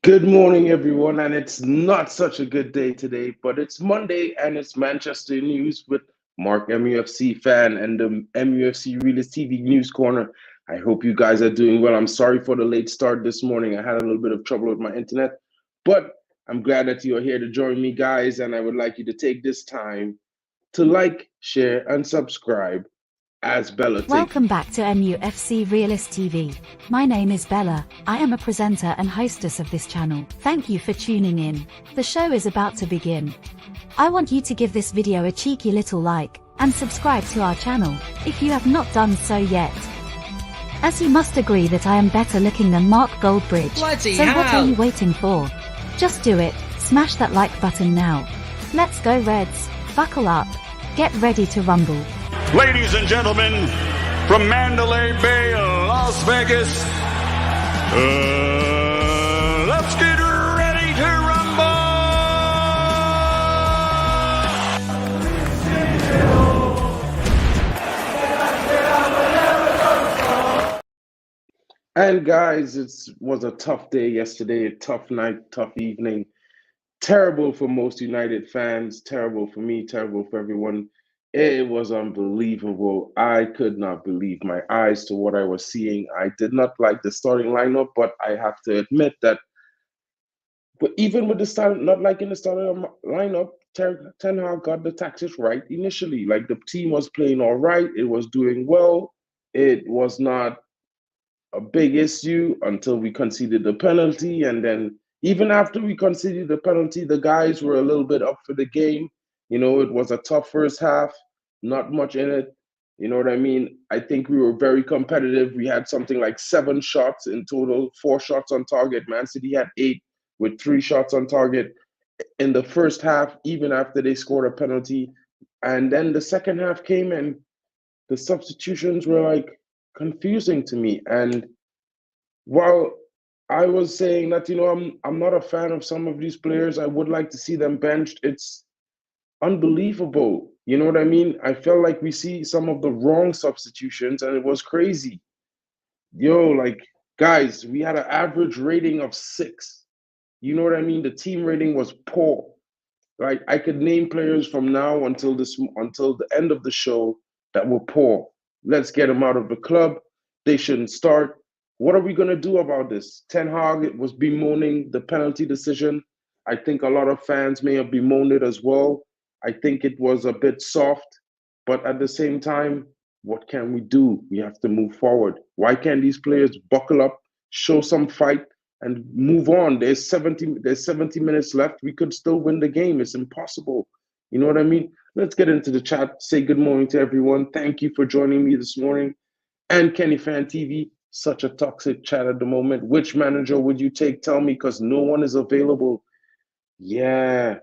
Good morning, everyone. And it's not such a good day today, but it's Monday and it's Manchester News with Mark, MUFC fan, and the MUFC Realist TV News Corner. I hope you guys are doing well. I'm sorry for the late start this morning. I had a little bit of trouble with my internet, but I'm glad that you are here to join me, guys. And I would like you to take this time to like, share, and subscribe as Bella takes. Welcome back to MUFC Realist TV. My name is Bella. I am a presenter and hostess of this channel. Thank you for tuning in. The show is about to begin. I want you to give this video a cheeky little like and subscribe to our channel if you have not done so yet. As you must agree that I am better looking than Mark Goldbridge, so what are you waiting for? Just do it. Smash that like button now. Let's go Reds. Buckle up. Get ready to rumble. Ladies and gentlemen, from Mandalay Bay, Las Vegas, let's get ready to rumble! And guys, it was a tough day yesterday, a tough night, tough evening. Terrible for most United fans, terrible for me, terrible for everyone. It was unbelievable. I could not believe my eyes to what I was seeing. I did not like the starting lineup, but I have to admit that, but even with the start, not liking the starting lineup, Ten Hag got the tactics right initially. Like the team was playing all right, it was doing well. It was not a big issue until we conceded the penalty. And then even after we conceded the penalty, the guys were a little bit up for the game. You know, it was a tough first half, not much in it. You know what I mean? I think we were very competitive. We had something like 7 shots in total, 4 shots on target. Man City had 8 with 3 shots on target in the first half, even after they scored a penalty. And then the second half came and the substitutions were like confusing to me. And while I was saying that, I'm not a fan of some of these players, I would like to see them benched. It's unbelievable. You know what I mean? I felt like we see some of the wrong substitutions and it was crazy. Like, guys, we had an average rating of 6. You know what I mean? The team rating was poor. Like I could name players from now until the end of the show that were poor. Let's get them out of the club. They shouldn't start. What are we going to do about this? Ten Hag was bemoaning the penalty decision. I think a lot of fans may have bemoaned it as well. I think it was a bit soft, but at the same time, what can we do? We have to move forward. Why can't these players buckle up, show some fight, and move on? There's 70 minutes left. We could still win the game. It's impossible. You know what I mean? Let's get into the chat. Say good morning to everyone. Thank you for joining me this morning. And Kenny Fan TV, such a toxic chat at the moment. Which manager would you take? Tell me, because no one is available. Yeah.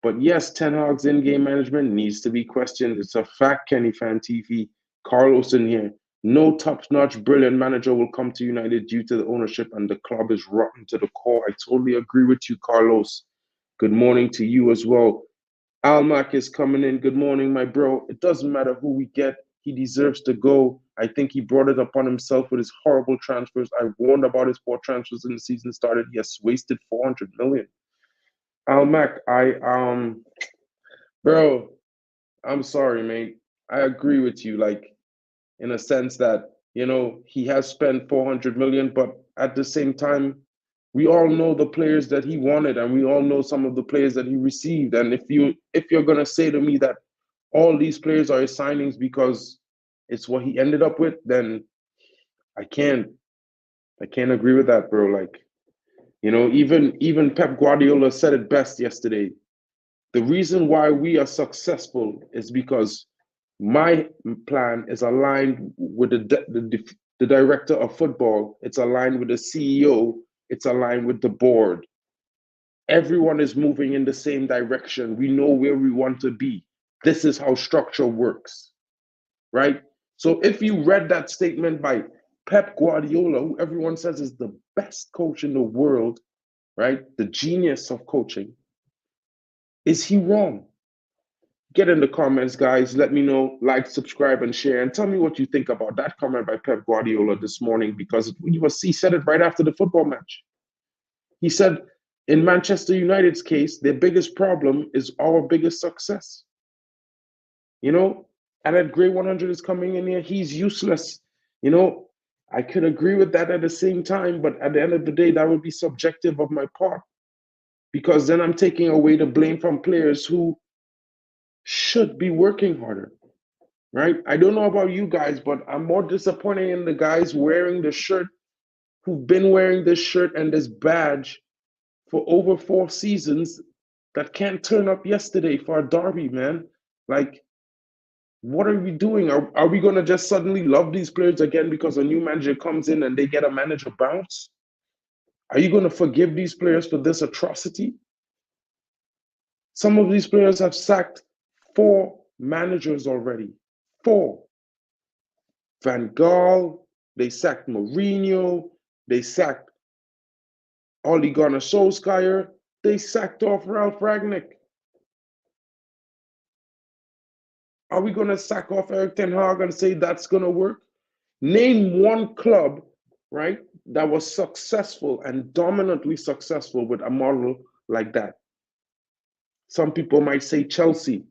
But yes, Ten Hag's in-game management needs to be questioned. It's a fact, Kenny Fan TV. Carlos in here. No top-notch, brilliant manager will come to United due to the ownership, and the club is rotten to the core. I totally agree with you, Carlos. Good morning to you as well. Almac is coming in. Good morning, my bro. It doesn't matter who we get. He deserves to go. I think he brought it upon himself with his horrible transfers. I warned about his poor transfers when the season started. He has wasted 400 million. Almac, bro, I'm sorry, mate. I agree with you. Like, in a sense that, he has spent 400 million, but at the same time, we all know the players that he wanted and we all know some of the players that he received. And if you're going to say to me that all these players are his signings because it's what he ended up with, then I can't agree with that, bro. Like, even Pep Guardiola said it best yesterday. The reason why we are successful is because my plan is aligned with the director of football. It's aligned with the CEO. It's aligned with the board. Everyone is moving in the same direction. We know where we want to be. This is how structure works, right? So if you read that statement by Pep Guardiola, who everyone says is the best coach in the world, right? The genius of coaching, is he wrong? Get in the comments, guys. Let me know. Like, subscribe, and share. And tell me what you think about that comment by Pep Guardiola this morning, because he said it right after the football match. He said, in Manchester United's case, their biggest problem is our biggest success. You know, and at grade 100 is coming in here, he's useless. You know, I could agree with that at the same time, but at the end of the day, that would be subjective of my part, because then I'm taking away the blame from players who should be working harder, right? I don't know about you guys, but I'm more disappointed in the guys wearing the shirt who've been wearing this shirt and this badge for over 4 seasons that can't turn up yesterday for a derby, man. Like, what are we doing? Are we going to just suddenly love these players again because a new manager comes in and they get a manager bounce? Are you going to forgive these players for this atrocity? Some of these players have sacked 4 managers already. 4. Van Gaal, they sacked Mourinho, they sacked Ole Gunnar Solskjaer, they sacked off Ralph Ragnick. Are we going to sack off Erik ten Hag and say that's going to work? Name one club, right, that was successful and dominantly successful with a model like that. Some people might say Chelsea.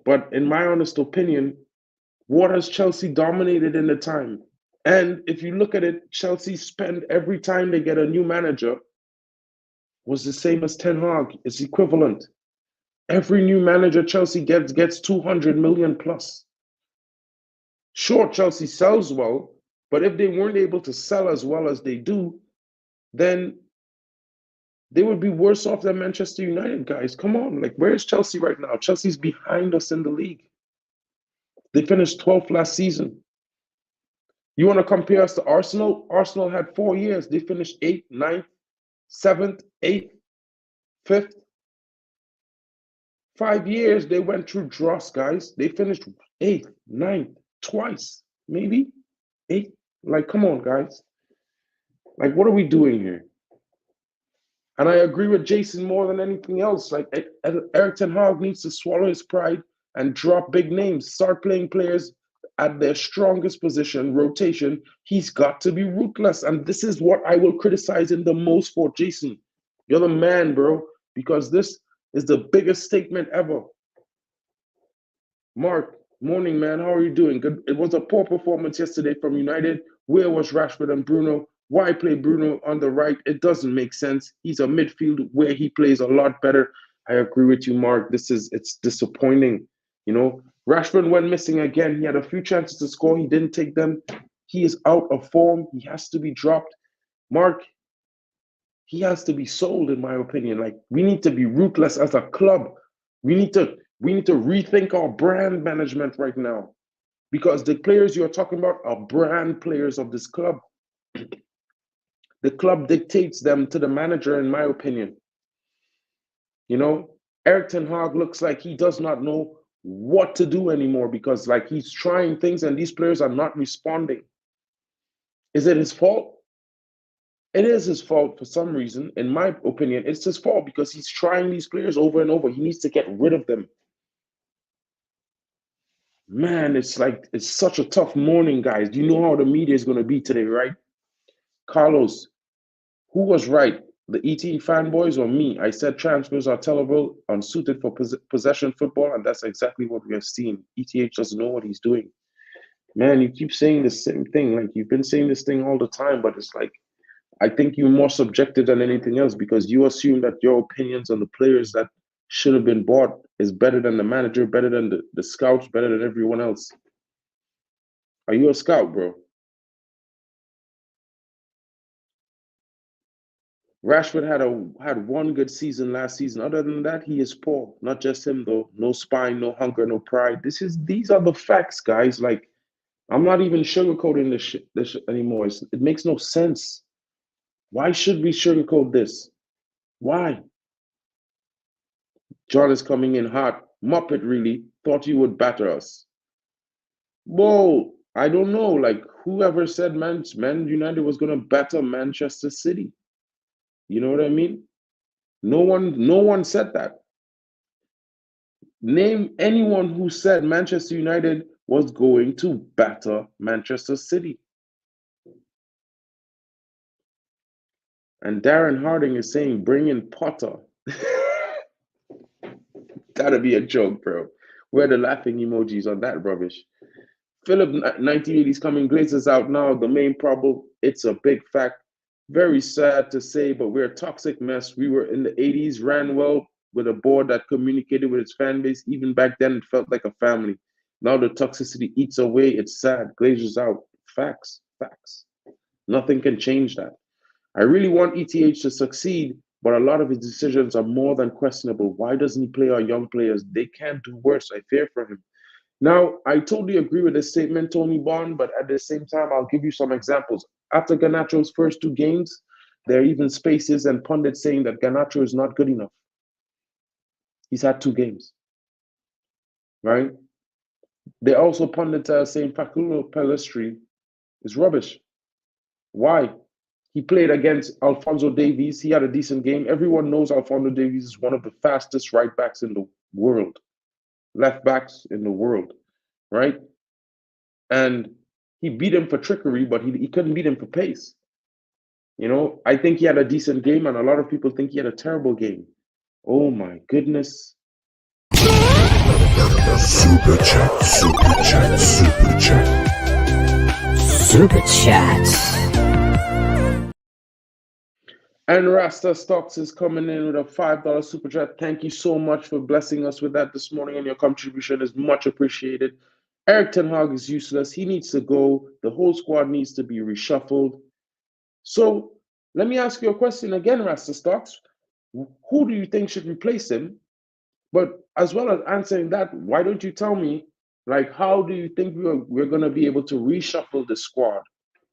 But in my honest opinion, what has Chelsea dominated in the time? And if you look at it, Chelsea spend every time they get a new manager was the same as Ten Hag. It's equivalent. Every new manager Chelsea gets 200 million plus. Sure, Chelsea sells well, but if they weren't able to sell as well as they do, then they would be worse off than Manchester United, guys. Come on, like, where's Chelsea right now? Chelsea's behind us in the league. They finished 12th last season. You want to compare us to Arsenal? Arsenal had 4 years. They finished 8th, 9th, 7th, 8th, 5th. 5 years, they went through dross, guys. They finished 8th, 9th, twice, maybe 8th. Like, come on, guys. Like, what are we doing here? And I agree with Jason more than anything else. Like, Erik ten Hag needs to swallow his pride and drop big names. Start playing players at their strongest position, rotation. He's got to be ruthless. And this is what I will criticize him the most for, Jason. You're the man, bro, because this is the biggest statement ever. Mark, morning, man. How are you doing? Good. It was a poor performance yesterday from United. Where was Rashford and Bruno? Why play Bruno on the right? It doesn't make sense. He's a midfield where he plays a lot better. I agree with you, Mark. It's disappointing. You know, Rashford went missing again. He had a few chances to score. He didn't take them. He is out of form. He has to be dropped. Mark, he has to be sold, in my opinion. Like, we need to be ruthless as a club. We need to rethink our brand management right now, because the players you're talking about are brand players of this club. The club dictates them to the manager, in my opinion. You know, Erik ten Hag looks like he does not know what to do anymore, because, like, he's trying things and these players are not responding. Is it his fault? It is his fault for some reason. In my opinion, it's his fault because he's trying these players over and over. He needs to get rid of them. Man, it's such a tough morning, guys. You know how the media is going to be today, right? Carlos, who was right? The ET fanboys or me? I said transfers are terrible, unsuited for possession football, and that's exactly what we have seen. ETH doesn't know what he's doing. Man, you keep saying the same thing. Like, you've been saying this thing all the time, but it's like, I think you're more subjective than anything else, because you assume that your opinions on the players that should have been bought is better than the manager, better than the scouts, better than everyone else. Are you a scout, bro? Rashford had one good season last season. Other than that, he is poor. Not just him, though. No spine, no hunger, no pride. These are the facts, guys. Like, I'm not even sugarcoating this anymore. It makes no sense. Why should we sugarcoat this? Why? John is coming in hot. Muppet, really? Thought you would batter us. Whoa, I don't know. Like, whoever said Man United was going to batter Manchester City? You know what I mean? No one said that. Name anyone who said Manchester United was going to batter Manchester City. And Darren Harding is saying, bring in Potter. Gotta be a joke, bro. Where are the laughing emojis on that rubbish? Philip 1980 is coming. Glazers out now. The main problem, it's a big fact. Very sad to say, but we're a toxic mess. We were in the 80s, ran well with a board that communicated with its fan base. Even back then, it felt like a family. Now the toxicity eats away. It's sad. Glazers out. Facts. Facts. Nothing can change that. I really want ETH to succeed, but a lot of his decisions are more than questionable. Why doesn't he play our young players? They can't do worse. I fear for him. Now, I totally agree with this statement, Tony Bond, but at the same time, I'll give you some examples. After Garnacho's first 2 games, there are even spaces and pundits saying that Garnacho is not good enough. He's had 2 games, right? There are also pundits saying Facundo Pellistri is rubbish. Why? He played against Alphonso Davies. He had a decent game. Everyone knows Alphonso Davies is one of the fastest right backs in the world, left backs in the world, right? And he beat him for trickery, but he couldn't beat him for pace. You know, I think he had a decent game, and a lot of people think he had a terrible game. Oh my goodness. Super chat, super chat, super chat. Super chat. And Rasta Stocks is coming in with a $5 super chat. Thank you so much for blessing us with that this morning, and your contribution is much appreciated. Eric Ten Hag is useless. He needs to go. The whole squad needs to be reshuffled. So let me ask you a question again, Rasta Stocks. Who do you think should replace him? But as well as answering that, why don't you tell me, like, how do you think we're going to be able to reshuffle the squad,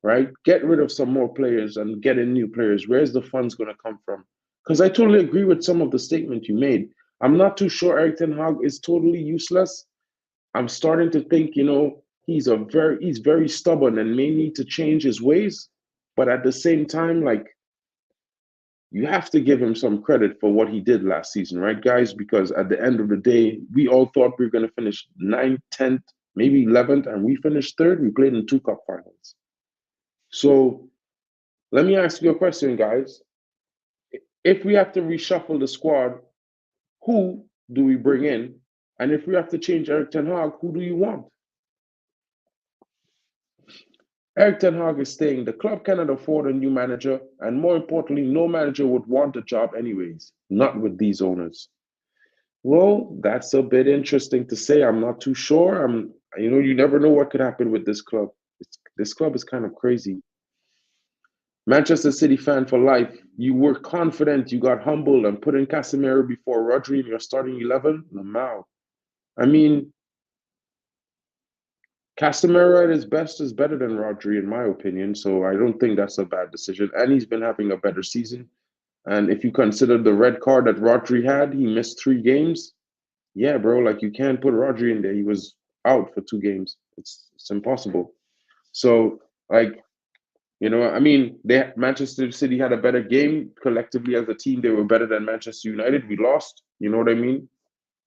right? Get rid of some more players and get in new players. Where's the funds going to come from? Because I totally agree with some of the statement you made. I'm not too sure Eric Ten Hag is totally useless. I'm starting to think, you know, he's very stubborn and may need to change his ways. But at the same time, like, you have to give him some credit for what he did last season, right, guys? Because at the end of the day, we all thought we were going to finish 9th, 10th, maybe 11th, and we finished 3rd. We played in 2 cup finals. So let me ask you a question, guys. If we have to reshuffle the squad, who do we bring in? And if we have to change Eric Ten Hag, who do you want? Eric Ten Hag is saying the club cannot afford a new manager, and more importantly, no manager would want the job anyways, not with these owners. Well, that's a bit interesting to say. I'm not too sure. You never know what could happen with this club. This club is kind of crazy. Manchester City fan for life. You were confident, you got humbled, and put in Casemiro before Rodri in your starting 11. Lamau. I mean, Casemiro at his best is better than Rodri, in my opinion, so I don't think that's a bad decision. And he's been having a better season. And if you consider the red card that Rodri had, he missed 3 games. Yeah, bro, like you can't put Rodri in there. He was out for 2 games. It's impossible. So, like, you know, I mean, Manchester City had a better game collectively as a team. They were better than Manchester United. We lost. You know what I mean?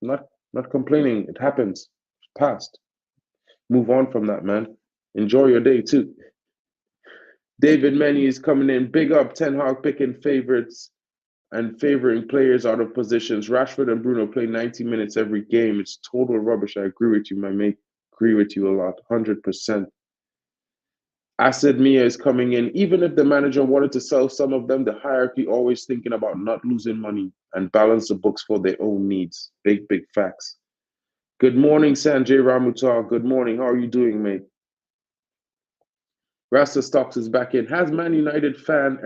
Not complaining. It happens. It's past. Move on from that, man. Enjoy your day too. David Manny is coming in. Big up. Ten Hag picking favorites and favoring players out of positions. Rashford and Bruno play 90 minutes every game. It's total rubbish. I agree with you, my mate. Agree with you a lot. 100%. Acid Mia is coming in. Even if the manager wanted to sell some of them, the hierarchy always thinking about not losing money and balance the books for their own needs. Big, big facts. Good morning, Sanjay Ramutar. Good morning. How are you doing, mate? Rasta Stocks is back in. As a Man United fan,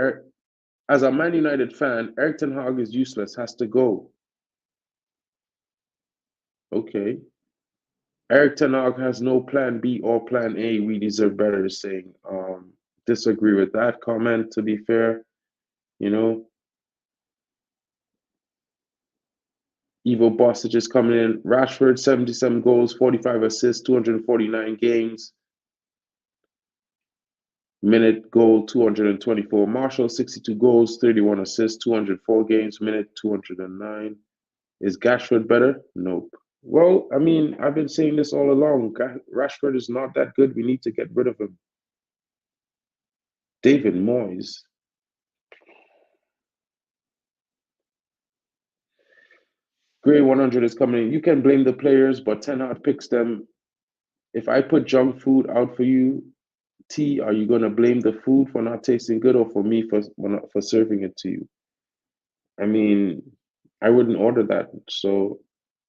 Eric Ten Hag is useless. Has to go. Okay. Eric Ten Hag has no plan B or plan A. We deserve better, saying. Disagree with that comment, to be fair. You know. Evo Bostic is coming in. Rashford, 77 goals, 45 assists, 249 games. Minute goal, 224. Marshall, 62 goals, 31 assists, 204 games. Minute, 209. Is Gashford better? Nope. Well, I mean, I've been saying this all along. Rashford is not that good. We need to get rid of him. David Moyes. Grade 100 is coming in. You can blame the players, but Ten Hag picks them. If I put junk food out for you, T, are you gonna blame the food for not tasting good, or for me for serving it to you? I mean, I wouldn't order that. So,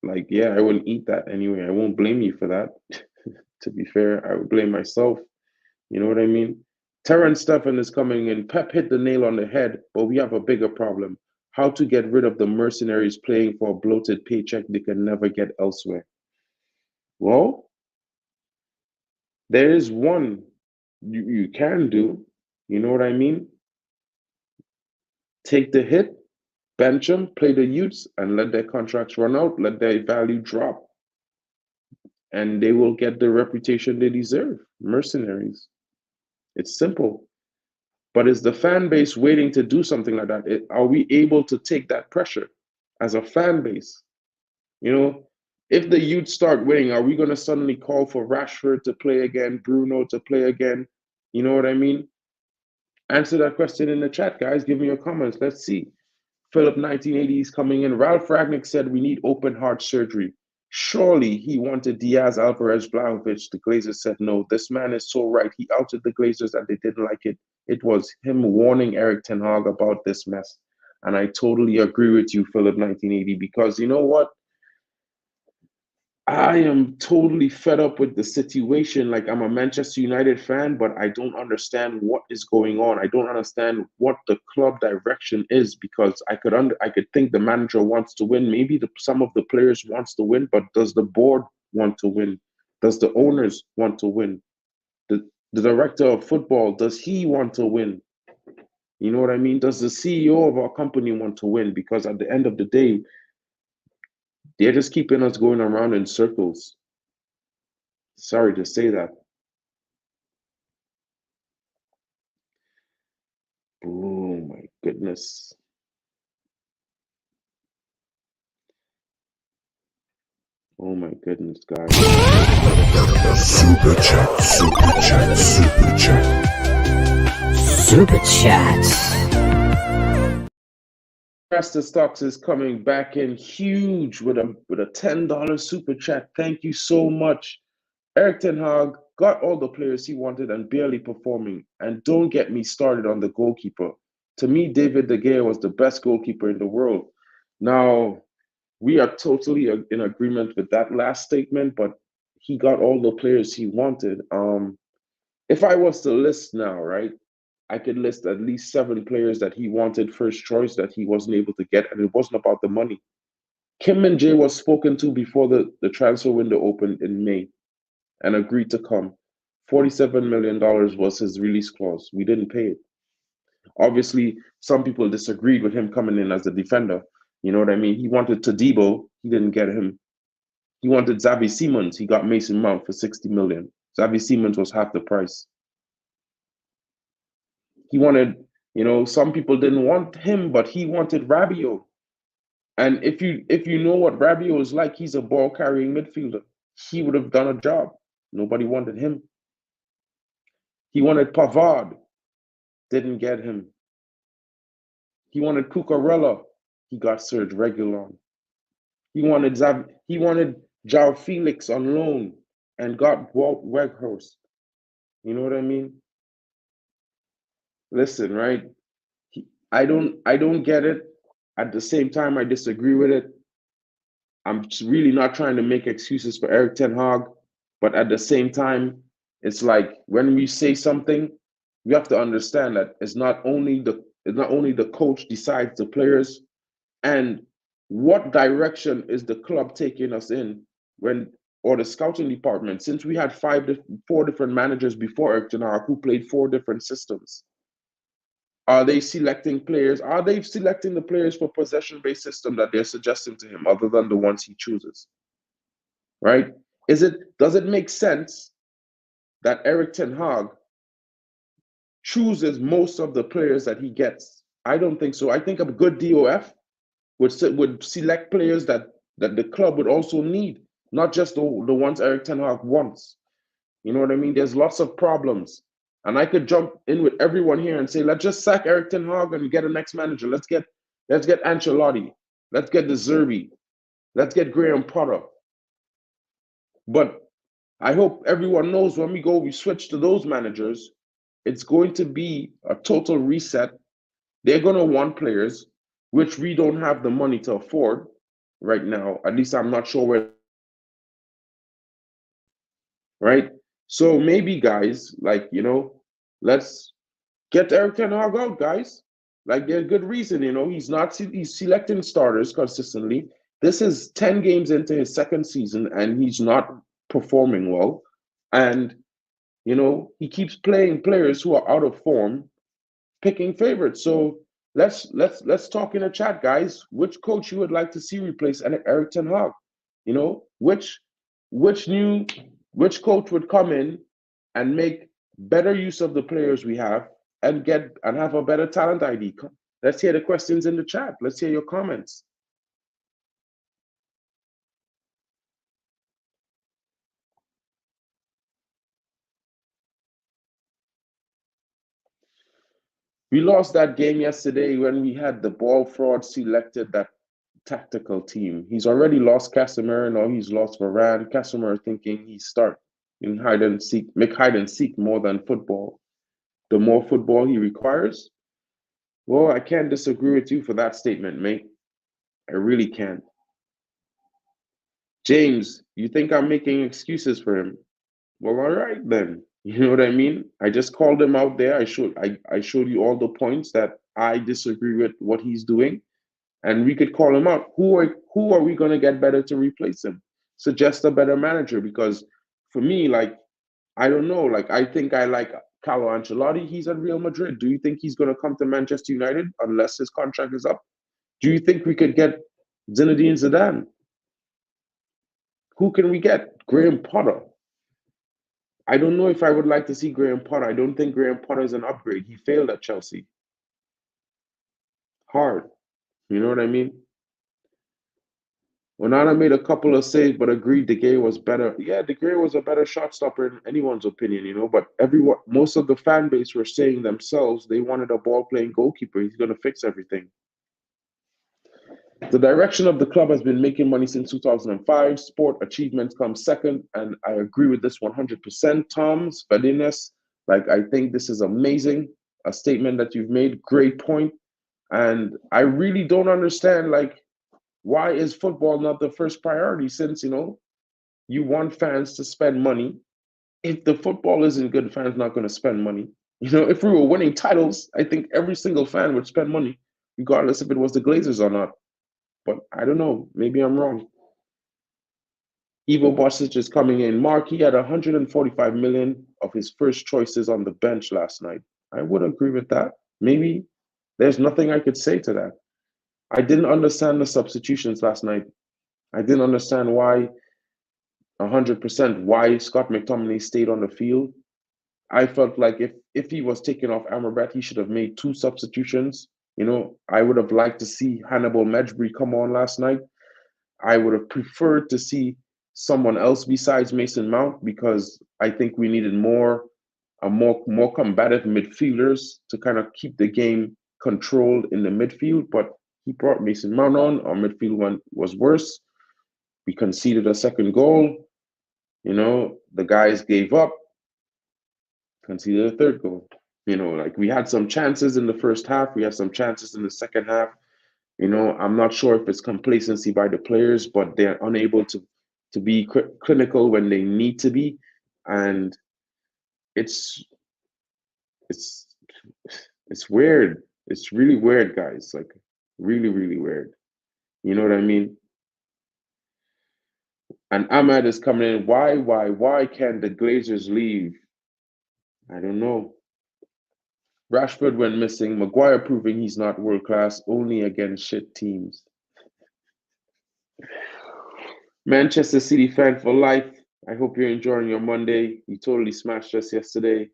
like, yeah, I wouldn't eat that anyway. I won't blame you for that. To be fair, I would blame myself. You know what I mean? Terrence Stephen is coming in. Pep hit the nail on the head, but we have a bigger problem. How to get rid of the mercenaries playing for a bloated paycheck they can never get elsewhere. Well, there is one you can do. You know what I mean? Take the hit, bench them, play the youths, and let their contracts run out, let their value drop, and they will get the reputation they deserve. Mercenaries. It's simple. But is the fan base waiting to do something like that? Are we able to take that pressure as a fan base? You know, if the youth start winning, are we going to suddenly call for Rashford to play again, Bruno to play again? You know what I mean? Answer that question in the chat, guys. Give me your comments. Let's see. Philip 1980 is coming in. Ralph Ragnick said we need open heart surgery. Surely he wanted Diaz, Alvarez, Vlahovic. The Glazers said no. This man is so right. He outed the Glazers and they didn't like it. It was him warning Eric Ten Hag about this mess. And I totally agree with you, Philip 1980, because you know what? I am totally fed up with the situation. Like, I'm a Manchester United fan, but I don't understand what is going on. I don't understand what the club direction is, because I could think the manager wants to win. Maybe some of the players wants to win, but does the board want to win? Does the owners want to win? The director of football, does he want to win? You know what I mean? Does the CEO of our company want to win? Because at the end of the day, they're just keeping us going around in circles. Sorry to say that. Oh my goodness. Oh my goodness, guys. Super chat, super chat, super chat. Super chat. Master Stocks is coming back in huge with a $10 super chat. Thank you so much. Eric Ten Hag got all the players he wanted and barely performing. And don't get me started on the goalkeeper. To me, David De Gea was the best goalkeeper in the world. Now, we are totally in agreement with that last statement, but he got all the players he wanted. If I was to list now, right, I could list at least 7 players that he wanted first choice that he wasn't able to get, and it wasn't about the money. Kim Min-jae was spoken to before the transfer window opened in May and agreed to come. $47 million was his release clause. We didn't pay it. Obviously, some people disagreed with him coming in as a defender. You know what I mean? He wanted Todibo. He didn't get him. He wanted Xavi Simons. He got Mason Mount for $60 million. Xavi Simons was half the price. He wanted, some people didn't want him, but he wanted Rabiot. And if you know what Rabiot is like, he's a ball carrying midfielder. He would have done a job. Nobody wanted him. He wanted Pavard. Didn't get him. He wanted Cucurella. He got Serge Reguilon. He wanted João Felix on loan and got Walt Weghorst. You know what I mean? Listen, right? I don't get it. At the same time, I disagree with it. I'm really not trying to make excuses for Eric Ten Hag, but at the same time, it's like when we say something, we have to understand that it's not only the coach decides the players, and what direction is the club taking us in or the scouting department. Since we had 4 different managers before Eric Ten Hag who played 4 different systems. Are they selecting players? Are they selecting the players for possession-based system that they're suggesting to him, other than the ones he chooses? Right? Does it make sense that Eric Ten Hag chooses most of the players that he gets? I don't think so. I think a good DOF would select players that the club would also need, not just the ones Eric Ten Hag wants. You know what I mean? There's lots of problems. And I could jump in with everyone here and say, let's just sack Eric Ten Hag and get a next manager. Let's get Ancelotti. Let's get the Zerbi. Let's get Graham Potter. But I hope everyone knows when we switch to those managers, it's going to be a total reset. They're going to want players, which we don't have the money to afford right now. At least I'm not sure where, right? So maybe, guys, like, let's get Eric Ten Hag out, guys. Like, there's good reason, he's selecting starters consistently. This is 10 games into his second season, and he's not performing well. And, he keeps playing players who are out of form, picking favorites. So let's talk in the chat, guys. Which coach you would like to see replace Eric Ten Hag? Which coach would come in and make better use of the players we have and have a better talent ID? Let's hear the questions in the chat. Let's hear your comments. We lost that game yesterday when we had the ball fraud selected that tactical team. He's already lost Casemiro, now he's lost Varane. Casemiro thinking he start in hide and seek, make hide and seek more than football. The more football he requires. Well, I can't disagree with you for that statement, mate. I really can't. James, you think I'm making excuses for him? Well, all right then. You know what I mean? I just called him out there. I showed you all the points that I disagree with what he's doing, and we could call him out. Who are we going to get better to replace him? Suggest a better manager, because for me, like, I don't know. Like, I think I like Carlo Ancelotti. He's at Real Madrid. Do you think he's going to come to Manchester United unless his contract is up? Do you think we could get Zinedine Zidane? Who can we get? Graham Potter. I don't know if I would like to see Graham Potter. I don't think Graham Potter is an upgrade. He failed at Chelsea. Hard. You know what I mean? Onana made a couple of saves, but agreed De Gea was better. Yeah, De Gea was a better shot stopper in anyone's opinion, but most of the fan base were saying themselves they wanted a ball-playing goalkeeper. He's going to fix everything. The direction of the club has been making money since 2005. Sport achievements come second, and I agree with this 100%. Tom Spadinas, like, I think this is amazing, a statement that you've made. Great point. And I really don't understand, like, why is football not the first priority, since, you want fans to spend money. If the football isn't good, fans not going to spend money. If we were winning titles, I think every single fan would spend money, regardless if it was the Glazers or not. But I don't know. Maybe I'm wrong. Ivo Bosic is coming in. Mark, he had 145 million of his first choices on the bench last night. I would agree with that. Maybe there's nothing I could say to that. I didn't understand the substitutions last night. I didn't understand why 100% why Scott McTominay stayed on the field. I felt like if he was taking off Amrabat, he should have made 2 substitutions. I would have liked to see Hannibal Mejbri come on last night. I would have preferred to see someone else besides Mason Mount, because I think we needed more combative midfielders to kind of keep the game controlled in the midfield. But he brought Mason Mount on. Our midfield one was worse. We conceded a second goal. The guys gave up, conceded a third goal. Like, we had some chances in the first half. We had some chances in the second half. I'm not sure if it's complacency by the players, but they're unable to be clinical when they need to be. And it's weird. It's really weird, guys. Like, really, really weird. You know what I mean? And Ahmad is coming in. Why can't the Glazers leave? I don't know. Rashford went missing. Maguire proving he's not world class, only against shit teams. Manchester City fan for life. I hope you're enjoying your Monday. You totally smashed us yesterday.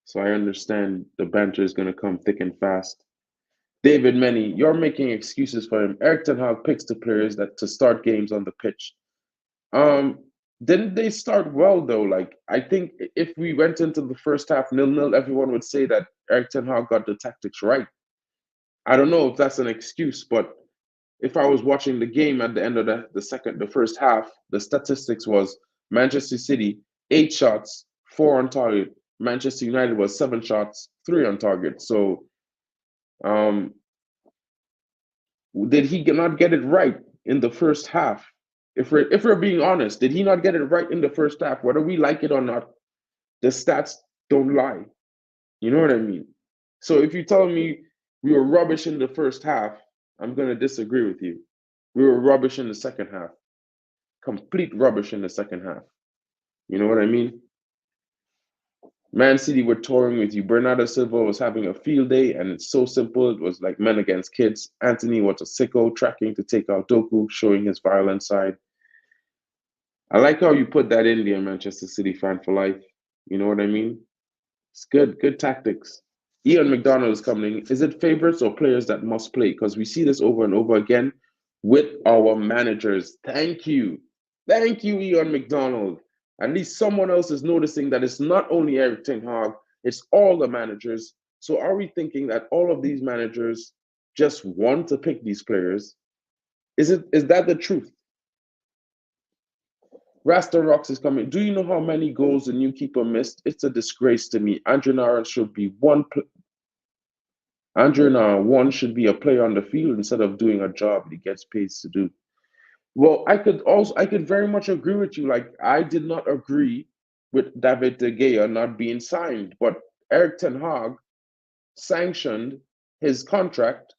So I understand the banter is going to come thick and fast. David Menny, you're making excuses for him. Eric Ten Hag picks the players to start games on the pitch. Didn't they start well, though? Like, I think if we went into the first half 0-0, everyone would say that Eric Ten Hag got the tactics right. I don't know if that's an excuse, but if I was watching the game at the end of the first half, the statistics was Manchester City 8 shots, 4 on target. Manchester United was 7 shots, 3 on target. So um, did he not get it right in the first half? If we're being honest, did he not get it right in the first half? Whether we like it or not, the stats don't lie. You know what I mean? So if you tell me we were rubbish in the first half, I'm going to disagree with you. We were rubbish in the second half. Complete rubbish in the second half. You know what I mean? Man City were touring with you. Bernardo Silva was having a field day, and it's so simple. It was like men against kids. Anthony was a sicko, tracking to take out Doku, showing his violent side. I like how you put that in there, Manchester City fan for life. You know what I mean? It's good tactics. Ian McDonald is coming. Is it favorites or players that must play? Because we see this over and over again with our managers. Thank you. Thank you, Ian McDonald. At least someone else is noticing that it's not only Eric Ten Hag, it's all the managers. So are we thinking that all of these managers just want to pick these players? Is that the truth? Rasta Rocks is coming. Do you know how many goals the new keeper missed? It's a disgrace to me. Andrew Nara should be one should be a player on the field instead of doing a job he gets paid to do. Well, I could very much agree with you. Like, I did not agree with David De Gea not being signed, but Eric Ten Hag sanctioned his contract,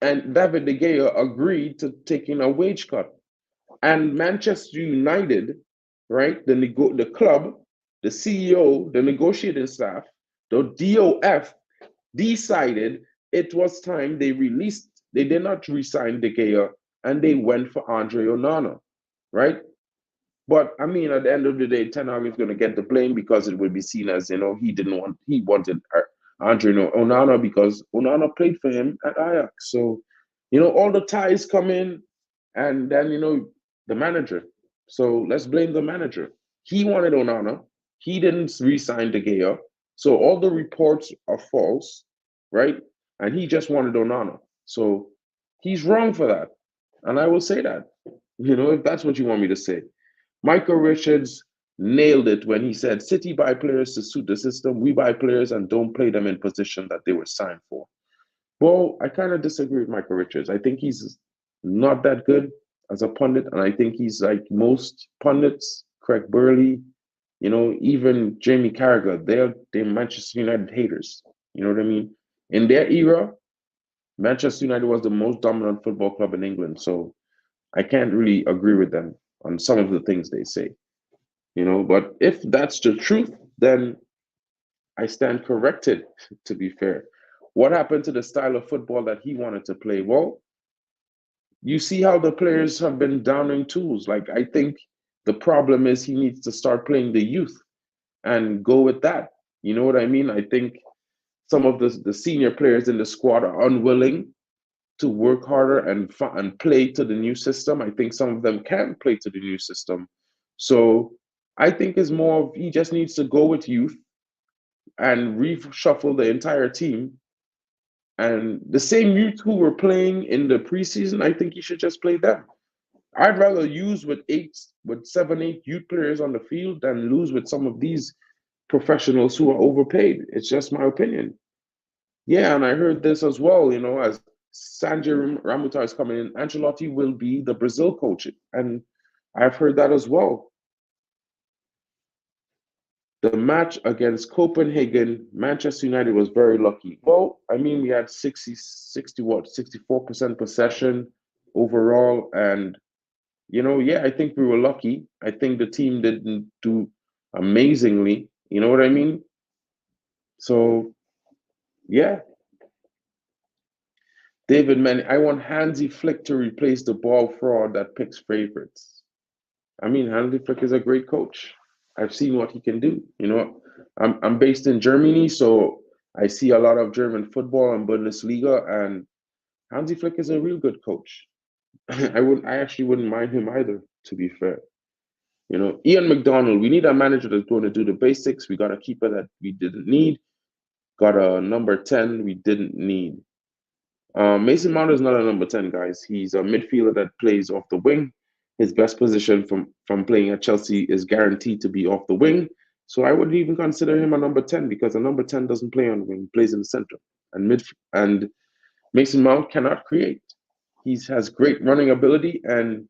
and David De Gea agreed to taking a wage cut. And Manchester United, right, the club, the CEO, the negotiating staff, the DOF decided it was time they did not re-sign De Gea, and they went for Andre Onana, right? But I mean, at the end of the day, Ten Hag is going to get the blame because it would be seen as, he wanted Andre Onana because Onana played for him at Ajax. So, all the ties come in, and then, the manager. So let's blame the manager. He wanted Onana. He didn't re-sign De Gea. So all the reports are false, right? And he just wanted Onana. So he's wrong for that. And I will say that, if that's what you want me to say. Michael Richards nailed it when he said, City buy players to suit the system. We buy players and don't play them in position that they were signed for. Well, I kind of disagree with Michael Richards. I think he's not that good as a pundit, and I think he's like most pundits, Craig Burley, even Jamie Carragher, they're Manchester United haters. You know what I mean? In their era, Manchester United was the most dominant football club in England. So I can't really agree with them on some of the things they say. But if that's the truth, then I stand corrected, to be fair. What happened to the style of football that he wanted to play? Well, you see how the players have been downing tools. Like, I think the problem is he needs to start playing the youth and go with that. You know what I mean? I think some of the senior players in the squad are unwilling to work harder and play to the new system. I think some of them can play to the new system. So I think it's more of he just needs to go with youth and reshuffle the entire team. And the same youth who were playing in the preseason, I think he should just play them. I'd rather use with 7, 8 youth players on the field than lose with some of these professionals who are overpaid. It's just my opinion. Yeah, and I heard this as well, as Sanjay Ramutar is coming in, Ancelotti will be the Brazil coach. And I've heard that as well. The match against Copenhagen, Manchester United was very lucky. Well, I mean, we had 64% possession overall. And, I think we were lucky. I think the team didn't do amazingly. You know what I mean? So, yeah. David Manning, I want Hansi Flick to replace the ball fraud that picks favorites. I mean, Hansi Flick is a great coach. I've seen what he can do. I'm based in Germany, so I see a lot of German football and Bundesliga, and Hansi Flick is a real good coach. I actually wouldn't mind him either, to be fair. Ian McDonald, we need a manager that's going to do the basics. We got a keeper that we didn't need. Got a number 10 we didn't need. Mason Mount is not a number 10, guys. He's a midfielder that plays off the wing. His best position from playing at Chelsea is guaranteed to be off the wing. So I wouldn't even consider him a number 10 because a number 10 doesn't play on the wing, he plays in the center. And Mason Mount cannot create. He has great running ability and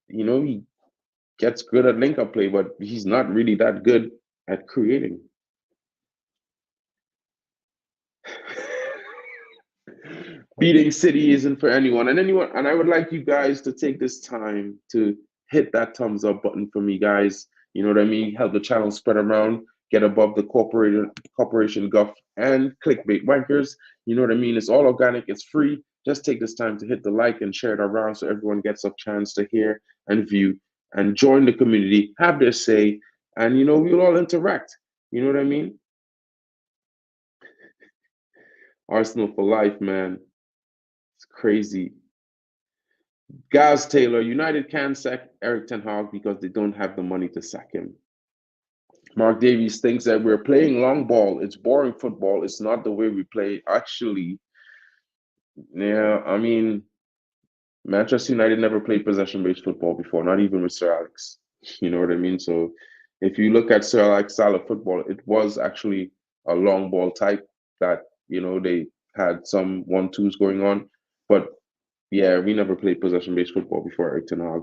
he gets good at link up play, but he's not really that good at creating. Beating City isn't for anyone. And I would like you guys to take this time to hit that thumbs up button for me, guys. You know what I mean? Help the channel spread around, get above the corporation guff and clickbait wankers. You know what I mean? It's all organic, it's free. Just take this time to hit the like and share it around so everyone gets a chance to hear and view and join the community, have their say, and we'll all interact. You know what I mean? Arsenal for life, man. It's crazy. Gaz Taylor, United can sack Eric Ten Hag because they don't have the money to sack him. Mark Davies thinks that we're playing long ball. It's boring football. It's not the way we play. Actually, yeah, I mean, Manchester United never played possession-based football before, not even with Sir Alex. You know what I mean? So if you look at Sir Alex's style of football, it was actually a long ball type that, they had some 1-2s going on. But yeah, we never played possession-based football before Eric Ten Hag.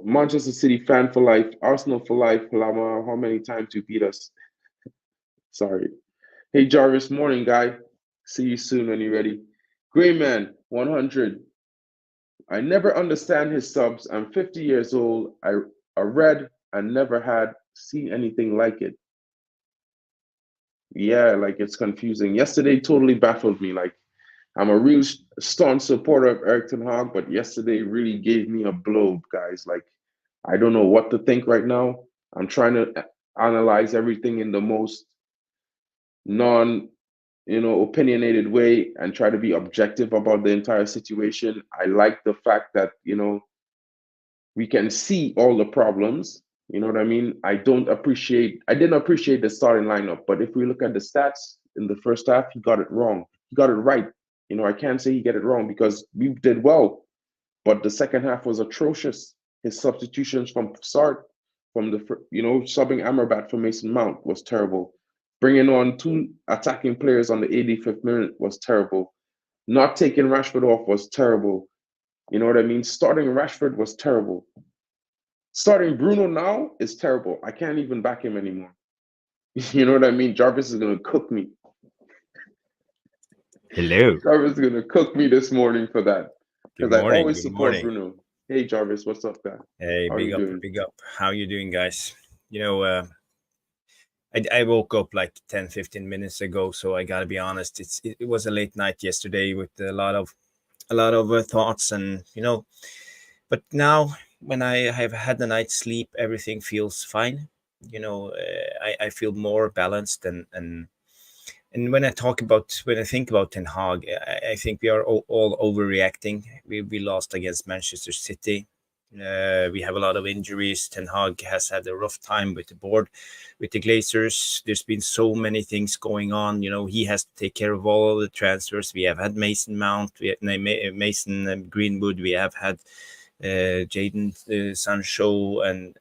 Manchester City fan for life. Arsenal for life. Lama, how many times you beat us? Sorry. Hey, Jarvis, morning, guy. See you soon when you're ready. Greyman, 100. I never understand his subs. I'm 50 years old. I read and never had seen anything like it. Yeah, like it's confusing. Yesterday totally baffled me. Like, I'm a real staunch supporter of Eric Ten Hag, but yesterday really gave me a blow, guys. Like, I don't know what to think right now. I'm trying to analyze everything in the most opinionated way and try to be objective about the entire situation. I like the fact that, we can see all the problems. You know what I mean? I didn't appreciate the starting lineup, but if we look at the stats in the first half, he got it wrong. He got it right. I can't say he got it wrong because we did well, but the second half was atrocious. His substitutions from start, subbing Amrabat for Mason Mount was terrible. Bringing on 2 attacking players on the 85th minute was terrible. Not taking Rashford off was terrible. You know what I mean? Starting Rashford was terrible. Starting Bruno now is terrible. I can't even back him anymore. You know what I mean? Jarvis is going to cook me. Hello. Jarvis is going to cook me this morning for that. Good Because I morning. always Good support morning. Bruno. Hey, Jarvis, what's up, guy? Hey, How big you up, doing? big up. How you doing, guys? I woke up like 10, 15 minutes ago, so I gotta be honest. It was a late night yesterday with a lot of thoughts, and but now when I have had the night's sleep, everything feels fine. I feel more balanced and when I think about Ten Hag, I think we are all overreacting. We lost against Manchester City. We have a lot of injuries. Ten Hag has had a rough time with the board, with the Glazers. There's been so many things going on. He has to take care of all of the transfers. We have had Mason Mount, Mason Greenwood. We have had Jadon Sancho, and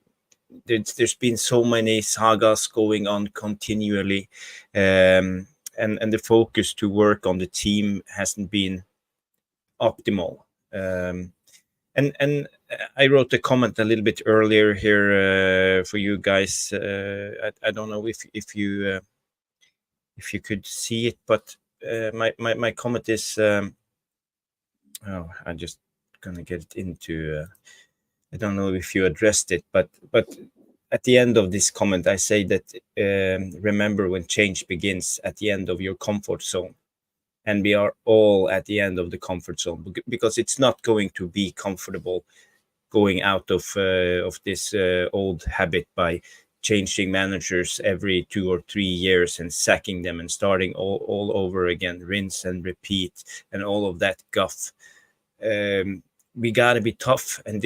there's been so many sagas going on continually. And the focus to work on the team hasn't been optimal. And I wrote a comment a little bit earlier here for you guys. I don't know if you could see it, but my comment is I'm just gonna get it into. I don't know if you addressed it, but at the end of this comment, I say that remember when change begins at the end of your comfort zone. And we are all at the end of the comfort zone because it's not going to be comfortable going out of this old habit by changing managers every 2 or 3 years and sacking them and starting all over again, rinse and repeat and all of that guff. We got to be tough. And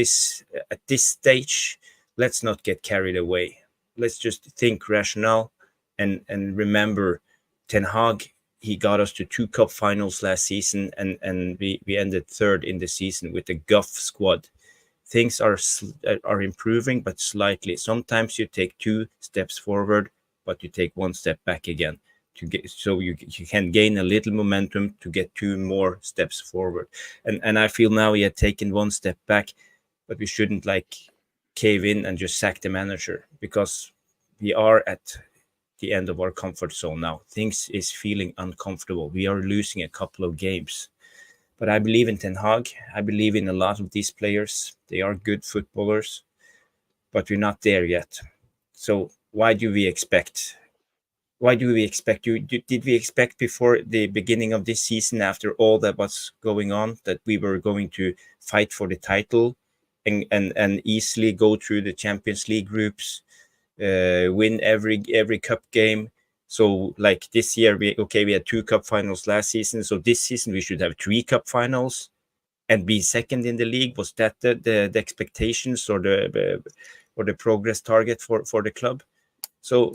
at this stage, let's not get carried away. Let's just think rational and remember Ten Hag he got us to 2 cup finals last season, and we ended third in the season with a guff squad. Things are improving, but slightly. Sometimes you take 2 steps forward, but you take 1 step back again to get, so you can gain a little momentum to get 2 more steps forward. And I feel now he had taken 1 step back, but we shouldn't like cave in and just sack the manager, because we are at the end of our comfort zone now. Things is feeling uncomfortable. We are losing a couple of games. But I believe in Ten Hag. I believe in a lot of these players. They are good footballers, but we're not there yet. So why do we expect? Why do we expect you? Did we expect before the beginning of this season, after all that was going on, that we were going to fight for the title and easily go through the Champions League groups, win every cup game? So like this year, we had 2 cup finals last season. So this season we should have 3 cup finals and be second in the league. Was that the expectations or the progress target for the club? So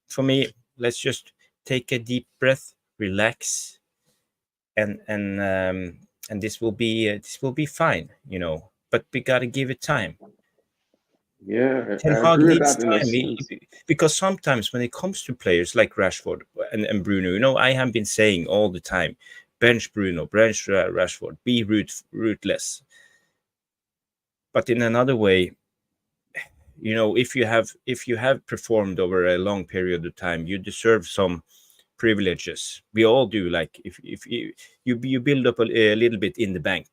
for me, let's just take a deep breath, relax, and this will be fine, But we gotta give it time. Yeah, Ten I Hag agree with needs that in a time. sense. Because sometimes when it comes to players like Rashford and Bruno, I have been saying all the time, bench Bruno, bench Rashford, be ruthless. But in another way, if you have performed over a long period of time, you deserve some privileges. We all do. Like if you build up a little bit in the bank,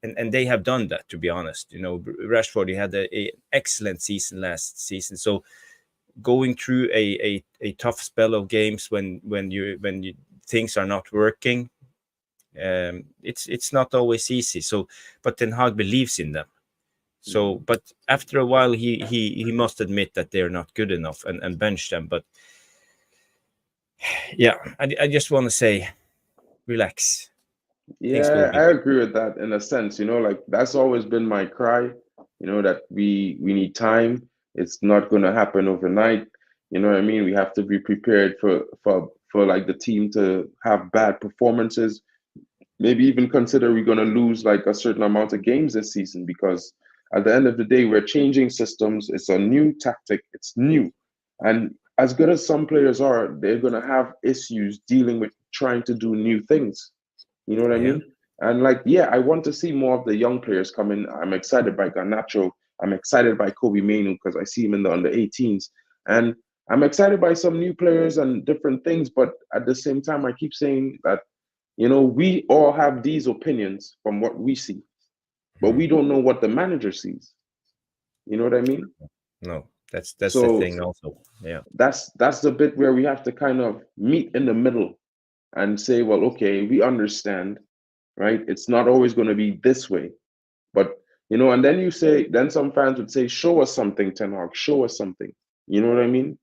and they have done that, to be honest. Rashford, he had a excellent season last season. So going through a tough spell of games when you things are not working, it's not always easy. So, but Ten Hag believes in them. So, but after a while, he must admit that they're not good enough and bench them. But yeah, I just want to say, relax. Things will Yeah, be I good. agree with that in a sense. Like that's always been my cry, that we need time. It's not going to happen overnight. You know what I mean? We have to be prepared for like the team to have bad performances. Maybe even consider we're going to lose like a certain amount of games this season, because at the end of the day, we're changing systems. It's a new tactic. It's new. And as good as some players are, they're going to have issues dealing with trying to do new things. You know what I Yeah. mean? And like, yeah, I want to see more of the young players come in. I'm excited by Garnacho. I'm excited by Kobe Mainu because I see him in the under 18s. And I'm excited by some new players and different things. But at the same time, I keep saying that, we all have these opinions from what we see, but we don't know what the manager sees. You know what I mean? No, that's the So thing also. Yeah. that's the bit where we have to kind of meet in the middle and say, well, okay, we understand, right? It's not always going to be this way. But, and then some fans would say, show us something, Ten Hag, show us something. You know what I mean?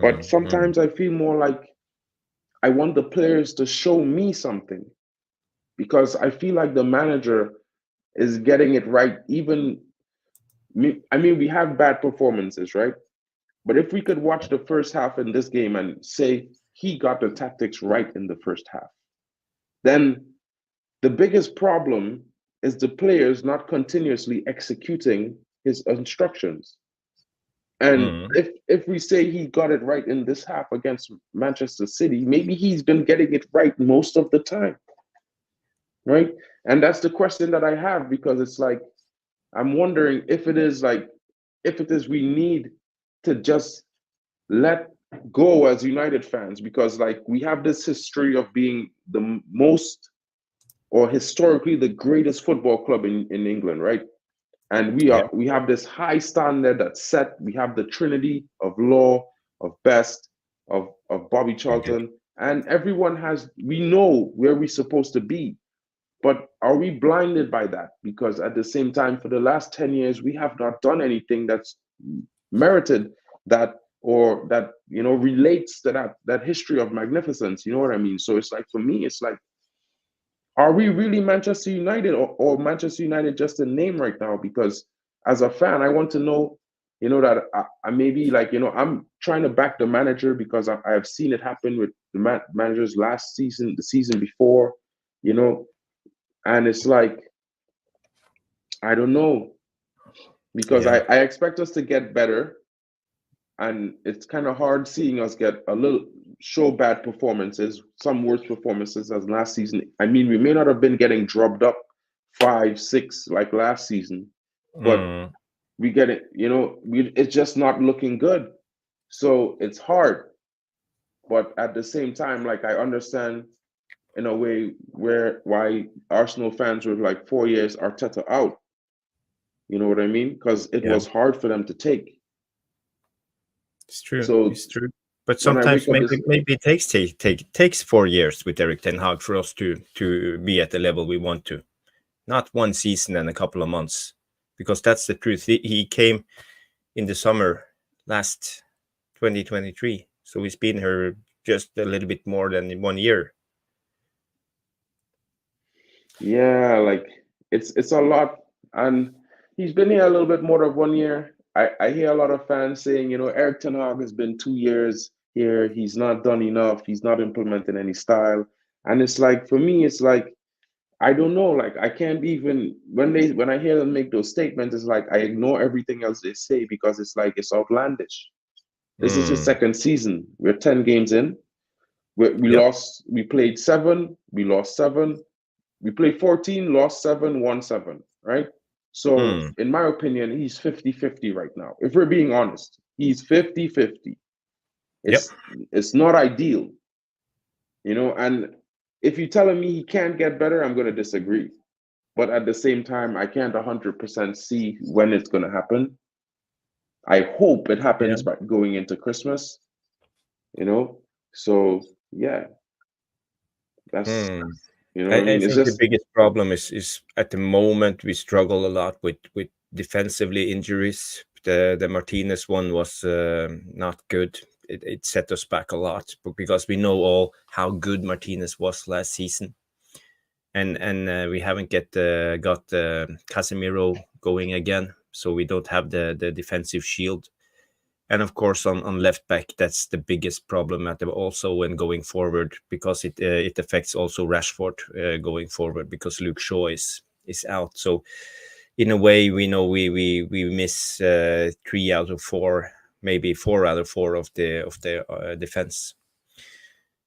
But sometimes I feel more like I want the players to show me something, because I feel like the manager is getting it right. We have bad performances, right? But if we could watch the first half in this game and say he got the tactics right in the first half, then the biggest problem is the players not continuously executing his instructions. And if we say he got it right in this half against Manchester City, maybe he's been getting it right most of the time, right? And that's the question that I have, because it's like, I'm wondering if it is we need to just let go as United fans, because like we have this history of being the most, or historically the greatest football club in England, right? And Yeah. we have this high standard that's set. We have the trinity of Law, of Best, of Bobby Charlton, and we know where we're supposed to be. But are we blinded by that? Because at the same time, for the last 10 years, we have not done anything that's merited that, or that, relates to that history of magnificence. You know what I mean? So it's like, for me, it's like, are we really Manchester United, or Manchester United just a name right now? Because as a fan, I want to know, you know, that I maybe like, you know, I'm trying to back the manager because I have seen it happen with the managers last season, the season before, you know, and it's like, I don't know, because Yeah. I expect us to get better, and it's kind of hard seeing us get a little show bad performances, some worse performances as last season. I mean, we may not have been getting drubbed up 5-6 like last season, but Mm. we get it, you know, it's just not looking good. So it's hard. But at the same time, like I understand in a way why Arsenal fans were like 4 years Arteta out. You know what I mean? Because it Yeah. was hard for them to take. It's true. So It's true. But when I sometimes wake up this, maybe it takes 4 years with Eric Ten Hag for us to be at the level we want to. Not one season and a couple of months, because that's the truth. He came in the summer last 2023, so he's been here just a little bit more than 1 year. yeah, like it's a lot, and he's been here a little bit more than 1 year. I hear a lot of fans saying, you know, Eric Ten Hag has been 2 years here. He's not done enough. He's not implementing any style, and it's like for me, it's like I don't know. Like I can't even when I hear them make those statements, it's like I ignore everything else they say because it's like it's outlandish. This is his Mm. second season. We're 10 games in. We Yep. lost. We played 7. We lost 7. We played 14, lost 7, won 7. Right. So Mm. in my opinion, he's 50-50 right now. If we're being honest, he's 50-50. Yep. It's not ideal, you know. And if you're telling me he can't get better, I'm going to disagree. But at the same time, I can't 100% see when it's going to happen. I hope it Yeah. happens by going into Christmas, you know? So, yeah, that's, Mm. you know what I I mean? It's think the just, biggest problem is at the moment we struggle a lot with defensively injuries. The Martinez one was not good. It set us back a lot, but because we know all how good Martinez was last season, and we haven't got Casemiro going again, so we don't have the defensive shield. And of course, on left back, that's the biggest problem at also when going forward, because it affects also Rashford going forward, because Luke Shaw is out. So in a way, we know we miss 3 out of 4, maybe 4 out of 4 of the defense,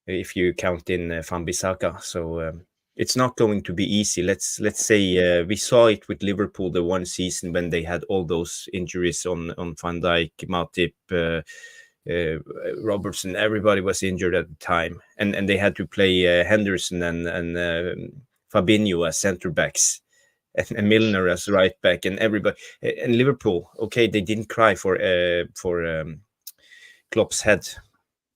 if you count in Wan-Bissaka. So it's not going to be easy. Let's say we saw it with Liverpool the one season when they had all those injuries on Van Dijk, Matip, Robertson. Everybody was injured at the time, and they had to play Henderson and Fabinho as centre backs, and Milner as right back, and everybody. And Liverpool, okay, they didn't cry for Klopp's head.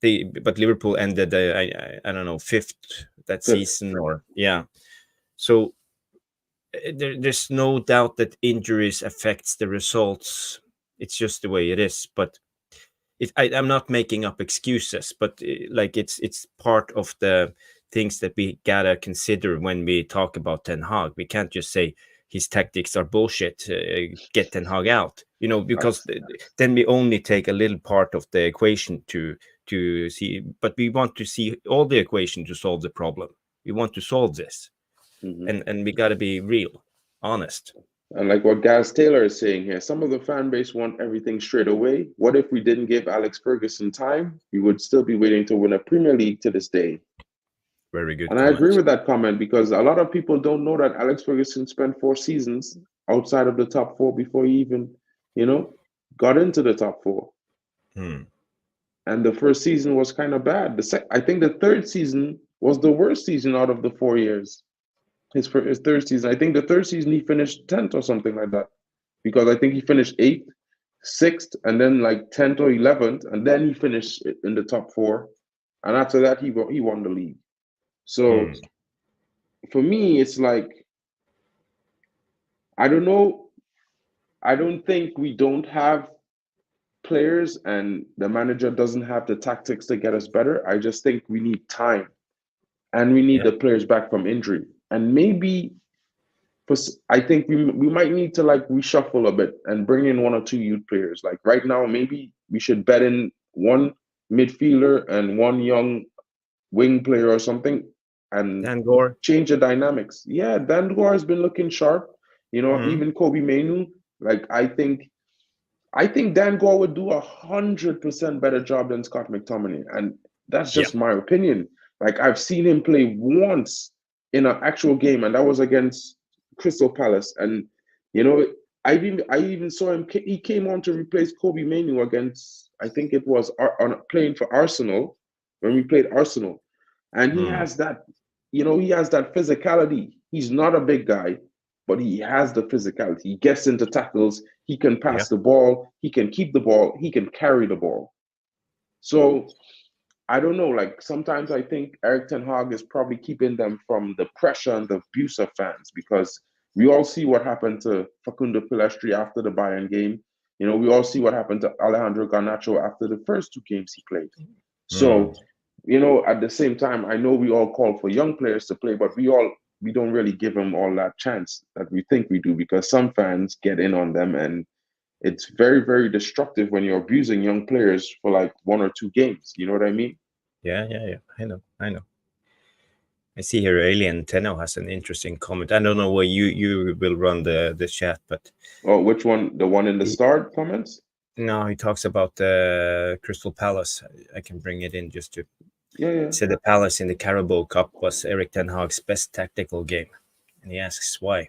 But Liverpool ended I don't know, 5th that fifth. season, or yeah. So there's no doubt that injuries affects the results. It's just the way it is. But I'm not making up excuses, but like it's part of the things that we gotta consider when we talk about Ten Hag. We can't just say his tactics are bullshit. Get Ten Hag out, because then we only take a little part of the equation to see. But we want to see all the equation to solve the problem. We want to solve this, and we gotta be real, honest. And like what Gaz Taylor is saying here, some of the fan base want everything straight away. What if we didn't give Alex Ferguson time? We would still be waiting to win a Premier League to this day. Very good And I agree comment. with that comment, because a lot of people don't know that Alex Ferguson spent 4 seasons outside of the top 4 before he even, got into the top 4. And the first season was kind of bad. I think the third season was the worst season out of the 4 years. His third season. I think the third season he finished 10th or something like that, because I think he finished 8th, 6th, and then like 10th or 11th, and then he finished in the top 4. And after that, he won the league. So for me, it's like, I don't know. I don't think we don't have players and the manager doesn't have the tactics to get us better. I just think we need time, and we need Yeah. the players back from injury. And maybe I think we might need to like reshuffle a bit and bring in one or two youth players. Like right now, maybe we should bet in one midfielder and one young wing player or something, and Dan Gore. change the dynamics. Yeah, Dandor has been looking sharp. You know, Mm, even Kobe Mainu. Like I think Dan Gore would do 100% better job than Scott McTominay, and that's yeah. just my opinion. Like I've seen him play once in an actual game, and that was against Crystal Palace. And you know, I even saw him. He came on to replace Kobe Mainu against, I think it was on playing for Arsenal when we played Arsenal, and he Mm, has that. You know, he has that physicality. He's not a big guy, but he has the physicality. He gets into tackles. He can yeah. pass the ball. He can keep the ball. He can carry the ball. So I don't know. Like sometimes I think Eric Ten Hag is probably keeping them from the pressure and the abuse of fans, because we all see what happened to Facundo Pellistri after the Bayern game. You know, we all see what happened to Alejandro Garnacho after the first two games he played. Mm, So, you know, at the same time, I know we all call for young players to play, but we don't really give them all that chance that we think we do, because some fans get in on them, and it's very, very destructive when you're abusing young players for like one or two games. You know what I mean? yeah, yeah, yeah. I know, I know. I see here Alien Tenno has an interesting comment. I don't know where you will run the chat, but Oh, which one? The one in the he, start comments? no, he talks about Crystal Palace. I can bring it in just to Yeah, yeah. say the Palace in the Carabao Cup was Eric Ten Hag's best tactical game, and he asks why.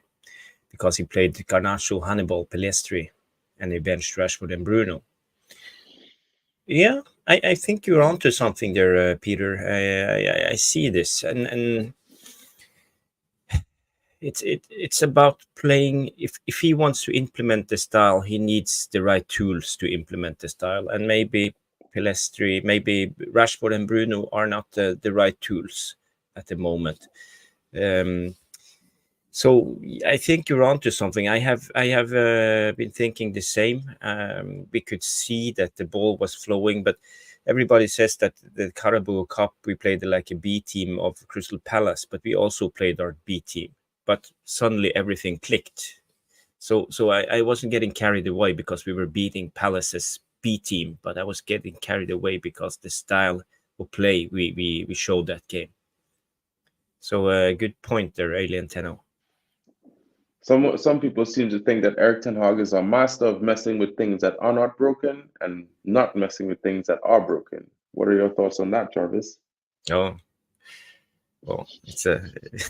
Because he played Garnacho, Hannibal, Pellistri, and he benched Rashford and Bruno. Yeah, I think you're onto something there, Peter. I see this, and it's about playing. If he wants to implement the style, he needs the right tools to implement the style, and maybe Pellistri, maybe Rashford and Bruno are not the right tools at the moment. Um, so I think you're onto something. I have been thinking the same. We could see that the ball was flowing, but everybody says that the Carabao Cup we played like a B team of Crystal Palace, but we also played our B team. But suddenly everything clicked. So I wasn't getting carried away because we were beating Palace's B team, but I was getting carried away because the style of play we showed that game. So good point there, Alien Tenno. Some people seem to think that Eric Ten Hag is a master of messing with things that are not broken and not messing with things that are broken. What are your thoughts on that, Jarvis? Oh, well, it's a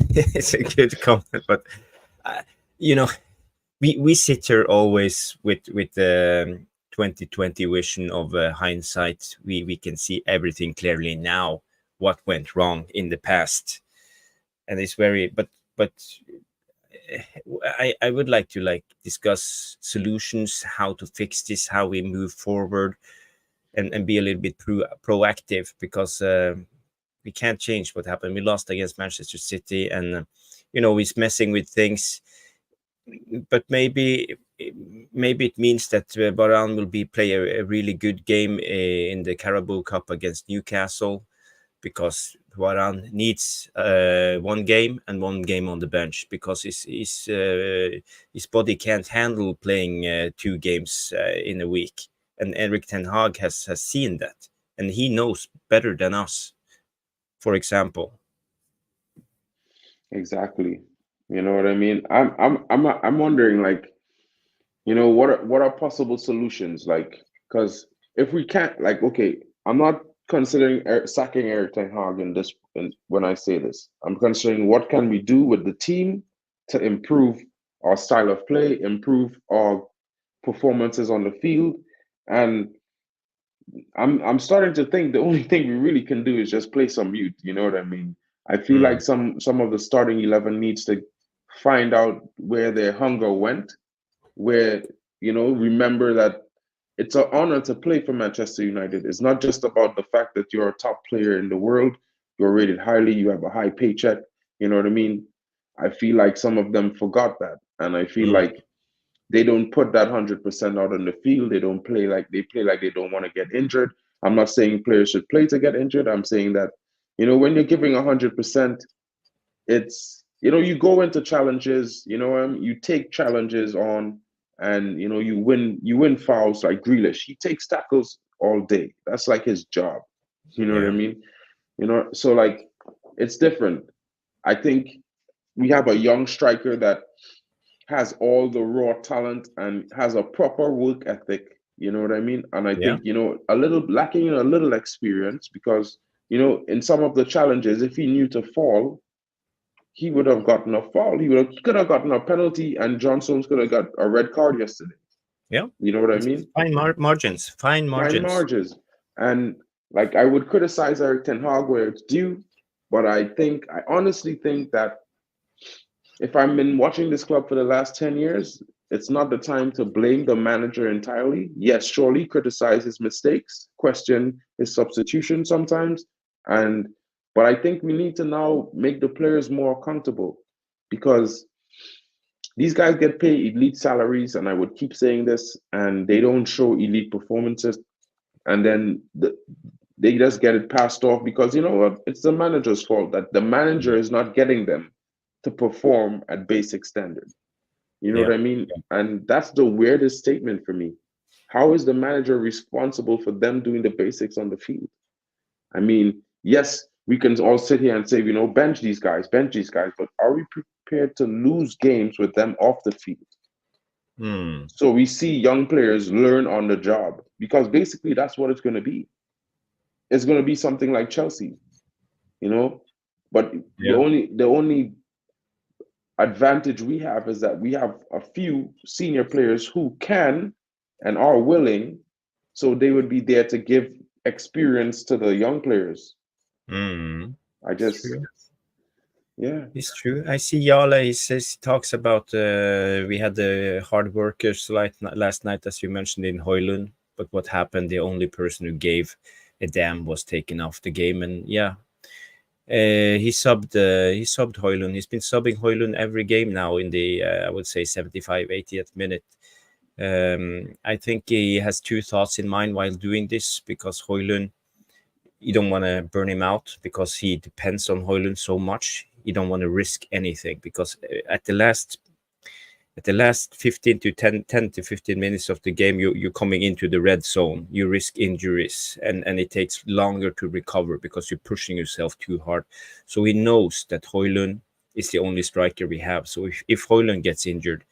it's a good comment, but uh, you know, we sit here always with the 2020 vision of hindsight. We can see everything clearly now. What went wrong in the past, and it's very but I would like to like discuss solutions, how to fix this, how we move forward, and be a little bit proactive because we can't change what happened. We lost against Manchester City, and he's messing with things. But maybe it means that Varane will be play a really good game in the Carabao Cup against Newcastle, because Varane needs one game and one game on the bench because his body can't handle playing 2 games in a week. And Eric Ten Hag has seen that, and he knows better than us. For example, Exactly. You know what I mean? I'm wondering, like, you know, what are possible solutions? Like, because if we can't, like, okay, I'm not considering sacking Eric Ten Hag in this. When I say this, I'm considering what can we do with the team to improve our style of play, improve our performances on the field, and I'm starting to think the only thing we really can do is just play some mute. You know what I mean? I feel like mm, some of the starting 11 needs to find out where their hunger went, where, remember that it's an honor to play for Manchester United. It's not just about the fact that you're a top player in the world, you're rated highly, you have a high paycheck. You know what I mean? I feel like some of them forgot that, and I feel mm, like they don't put that 100% out on the field. They don't play like they don't want to get injured. I'm not saying players should play to get injured. I'm saying that, when you're giving 100%, it's you go into challenges, you take challenges on, and you win fouls like Grealish. He takes tackles all day. That's like his job. You know what I Yeah. mean? So like it's different. I think we have a young striker that has all the raw talent and has a proper work ethic. You know what I mean? And I Yeah. think, a little lacking in a little experience because, in some of the challenges, if he knew to fall, he would have gotten a foul. He could have gotten a penalty, and John Stones could have got a red card yesterday. Yeah. You know what I It's mean? fine margins. Fine Fine margins. margins. And like I would criticize Eric Ten Hag where it's due, but I honestly think that if I've been watching this club for the last 10 years, it's not the time to blame the manager entirely. Yes, surely criticize his mistakes, question his substitution sometimes, and but I think we need to now make the players more accountable because these guys get paid elite salaries, and I would keep saying this, and they don't show elite performances, and then they just get it passed off because you know what? It's the manager's fault that the manager is not getting them to perform at basic standard. You know Yeah. what I mean? And that's the weirdest statement for me. How is the manager responsible for them doing the basics on the field? I mean, yes, we can all sit here and say, bench these guys, but are we prepared to lose games with them off the field? Hmm. So we see young players learn on the job because basically that's what it's going to be. It's going to be something like Chelsea, you know. But the Yeah. only advantage we have is that we have a few senior players who can and are willing, so they would be there to give experience to the young players. Hmm. I It's just, true. yeah, It's true. I see Yala. He talks about we had the hard workers last night, as you mentioned in Hoylund. But what happened? The only person who gave a damn was taken off the game, and yeah, he subbed Hoylund. He's been subbing Hoylund every game now in the I would say 75, 80th minute. I think he has two thoughts in mind while doing this because Hoylund, you don't want to burn him out because he depends on Hoylund so much. You don't want to risk anything because at the last 15 to 10 to 15 minutes of the game, you're coming into the red zone. You risk injuries and it takes longer to recover because you're pushing yourself too hard. So he knows that Hoylund is the only striker we have. So if Hoylund gets injured,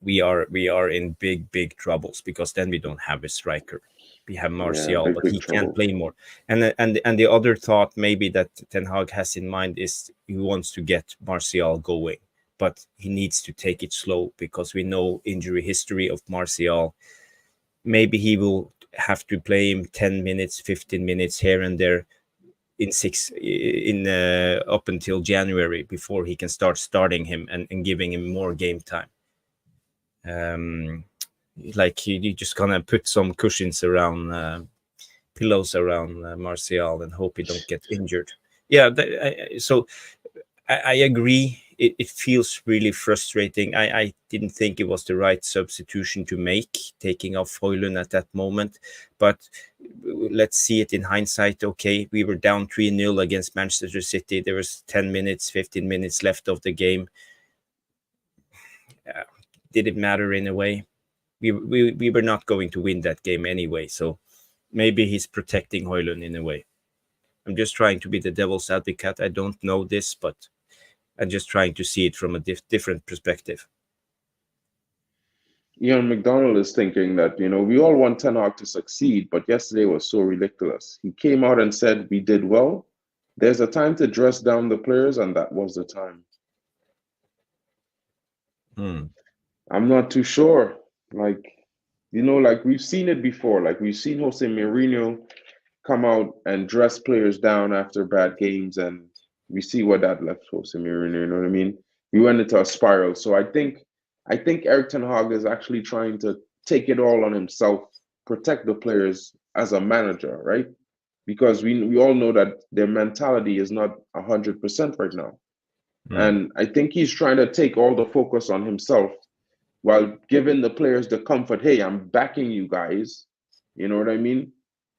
we are in big troubles because then we don't have a striker. We have yeah, Martial, but big he can't trouble. play more. And the other thought maybe that Ten Hag has in mind is he wants to get Martial going, but he needs to take it slow because we know injury history of Martial. Maybe he will have to play him 10 minutes, 15 minutes here and there in up until January before he can start starting him and giving him more game time. Um, like you just gonna put some cushions around pillows around Martial and hope he don't get injured. Yeah, so I agree. It feels really frustrating. I didn't think it was the right substitution to make, taking off Hoylund at that moment. But let's see it in hindsight. Okay, we were down 3-0 against Manchester City. There was 10 minutes, 15 minutes left of the game. Did it matter in a way? We were not going to win that game anyway. So maybe he's protecting Hoylund in a way. I'm just trying to be the devil's advocate. I don't know this, but I'm just trying to see it from a different perspective. Ian McDonald is thinking that, we all want Ten Hag to succeed, but yesterday was so ridiculous. He came out and said, we did well. There's a time to dress down the players, and that was the time. I'm not too sure. Like, like we've seen it before. Like we've seen Jose Mourinho come out and dress players down after bad games, and we see what that left Jose Mourinho. You know what I mean? We went into a spiral. So I think Eric Ten Hag is actually trying to take it all on himself, protect the players as a manager, right? Because we all know that their mentality is not 100% right now. And I think he's trying to take all the focus on himself while giving the players the comfort, hey, I'm backing you guys. You know what I mean?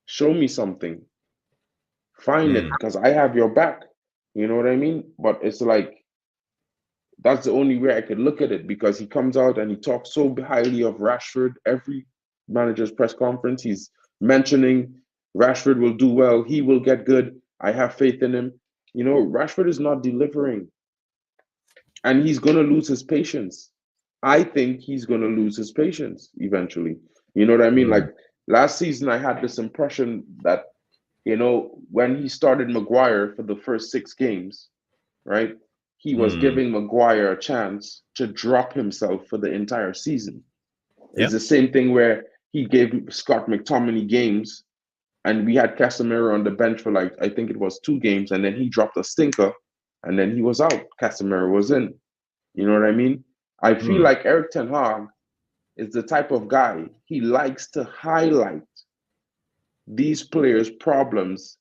Show me something. Find it because I have your back. You know what I mean? But it's like That's the only way I could look at it, because he comes out and he talks so highly of Rashford. Every manager's press conference, he's mentioning Rashford will do well. He will get good. I have faith in him. You know, Rashford is not delivering, and he's going to lose his patience. I think he's going to lose his patience eventually. You know what I mean? Like last season, I had this impression that, you know, when he started Maguire for the first 6 games, right? He was giving Maguire a chance to drop himself for the entire season. It's the same thing where he gave Scott McTominay games, and we had Casemiro on the bench for, like, I think it was 2 games, and then he dropped a stinker, and then he was out. Casemiro was in. You know what I mean? I feel like Eric Ten Hag is the type of guy, he likes to highlight these players' problems,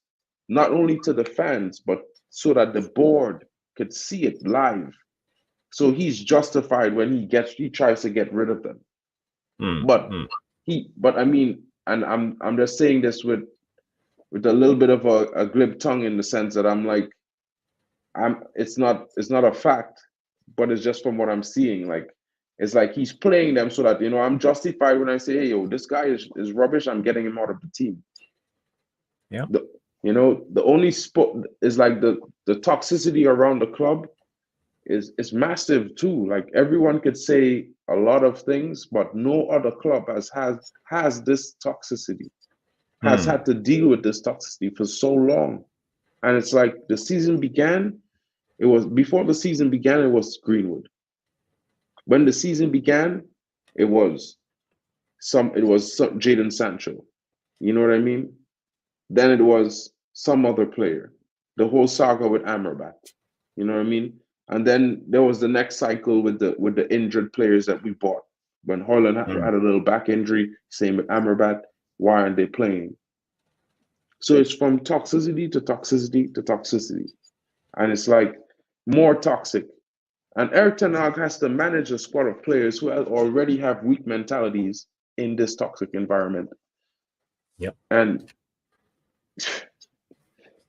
not only to the fans, but so that the board could see it live. So he's justified when he tries to get rid of them. But I mean, and I'm just saying this with a little bit of a glib tongue, in the sense that I'm like, it's not a fact, but it's just from what I'm seeing. Like, it's like he's playing them so that, you know, I'm justified when I say, hey, yo, this guy is rubbish. I'm getting him out of the team. Yeah. You know, the only spot is like the toxicity around the club is massive too. Like, everyone could say a lot of things, but no other club has this toxicity, has had to deal with this toxicity for so long. And it's like the season began, before the season began, it was Greenwood. When the season began, it was some Jadon Sancho. You know what I mean? Then it was some other player. The whole saga with Amrabat. You know what I mean? And then there was the next cycle with the injured players that we bought. When Haaland had a little back injury, same with Amrabat. Why aren't they playing? So it's from toxicity to toxicity to toxicity. And it's like more toxic. And Eric Ten Hag has to manage a squad of players who already have weak mentalities in this toxic environment. Yep. And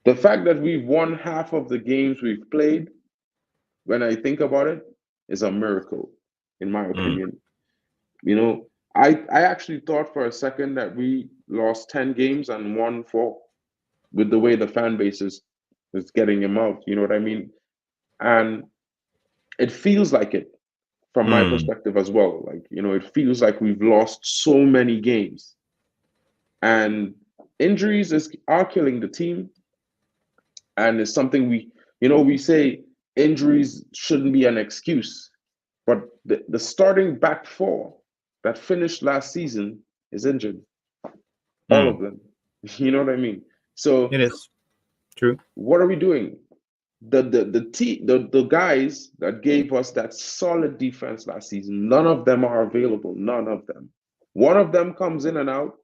the fact that we've won half of the games we've played, when I think about it, is a miracle, in my opinion. You know, I actually thought for a second that we lost 10 games and won 4, with the way the fan base is getting him out. You know what I mean? And it feels like it from my perspective as well. Like, you know, it feels like we've lost so many games. And injuries are killing the team. And it's something we say injuries shouldn't be an excuse. But the starting back 4 that finished last season is injured. All of them. You know what I mean? So it is true. What are we doing? The guys that gave us that solid defense last season, none of them are available. None of them. One of them comes in and out,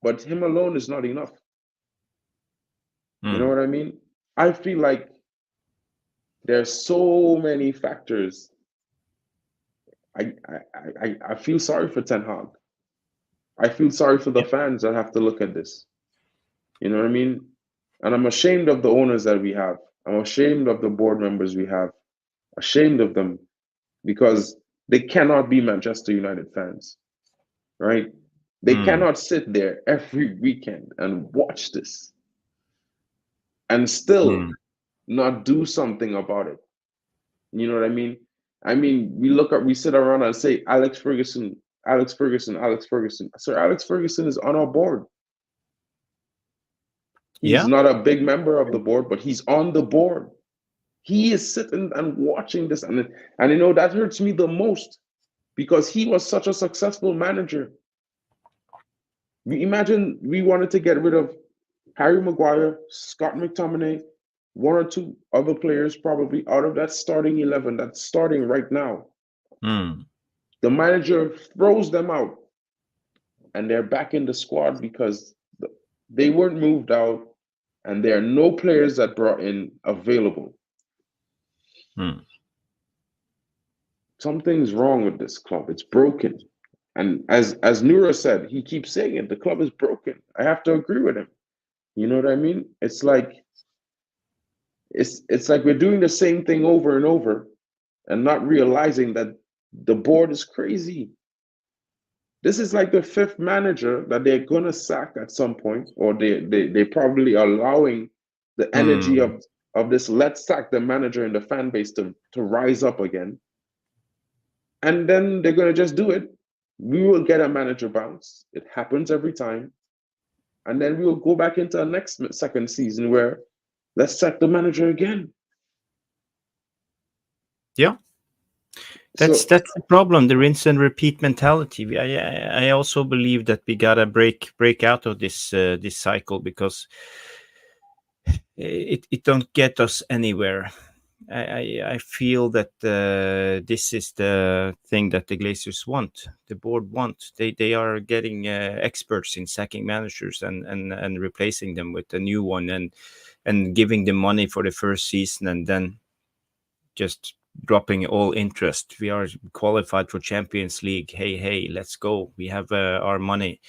but him alone is not enough. You know what I mean? I feel like there's so many factors. I feel sorry for Ten Hag. I feel sorry for the fans that have to look at this. You know what I mean? And I'm ashamed of the owners that we have. I'm ashamed of the board members we have. Ashamed of them, because they cannot be Manchester United fans, right? They cannot sit there every weekend and watch this and still not do something about it. You know what I mean? I mean, we sit around and say, Alex Ferguson, Alex Ferguson, Alex Ferguson. Sir Alex Ferguson is on our board. He's not a big member of the board, but he's on the board. He is sitting and watching this. And you know, that hurts me the most, because he was such a successful manager. Imagine we wanted to get rid of Harry Maguire, Scott McTominay, 1 or 2 other players probably out of that starting 11 that's starting right now. The manager throws them out, and they're back in the squad because they weren't moved out, and there are no players that brought in available. Something's wrong with this club. It's broken. And as Nura said, he keeps saying it, the club is broken. I have to agree with him. You know what I mean? It's like, it's like we're doing the same thing over and over and not realizing that the board is crazy. This is like the fifth manager that they're gonna sack at some point, or they probably allowing the energy of this let's sack the manager in the fan base to rise up again. And then they're gonna just do it. We will get a manager bounce. It happens every time. And then we will go back into our next second season where let's sack the manager again. Yeah. That's the problem, the rinse and repeat mentality. I also believe that we gotta break out of this this cycle, because it don't get us anywhere. I feel that this is the thing that the Glazers want, the board want. They are getting experts in sacking managers and replacing them with a new one, and giving them money for the first season, and then just dropping all interest. We are qualified for Champions League. Hey, let's go. We have our money,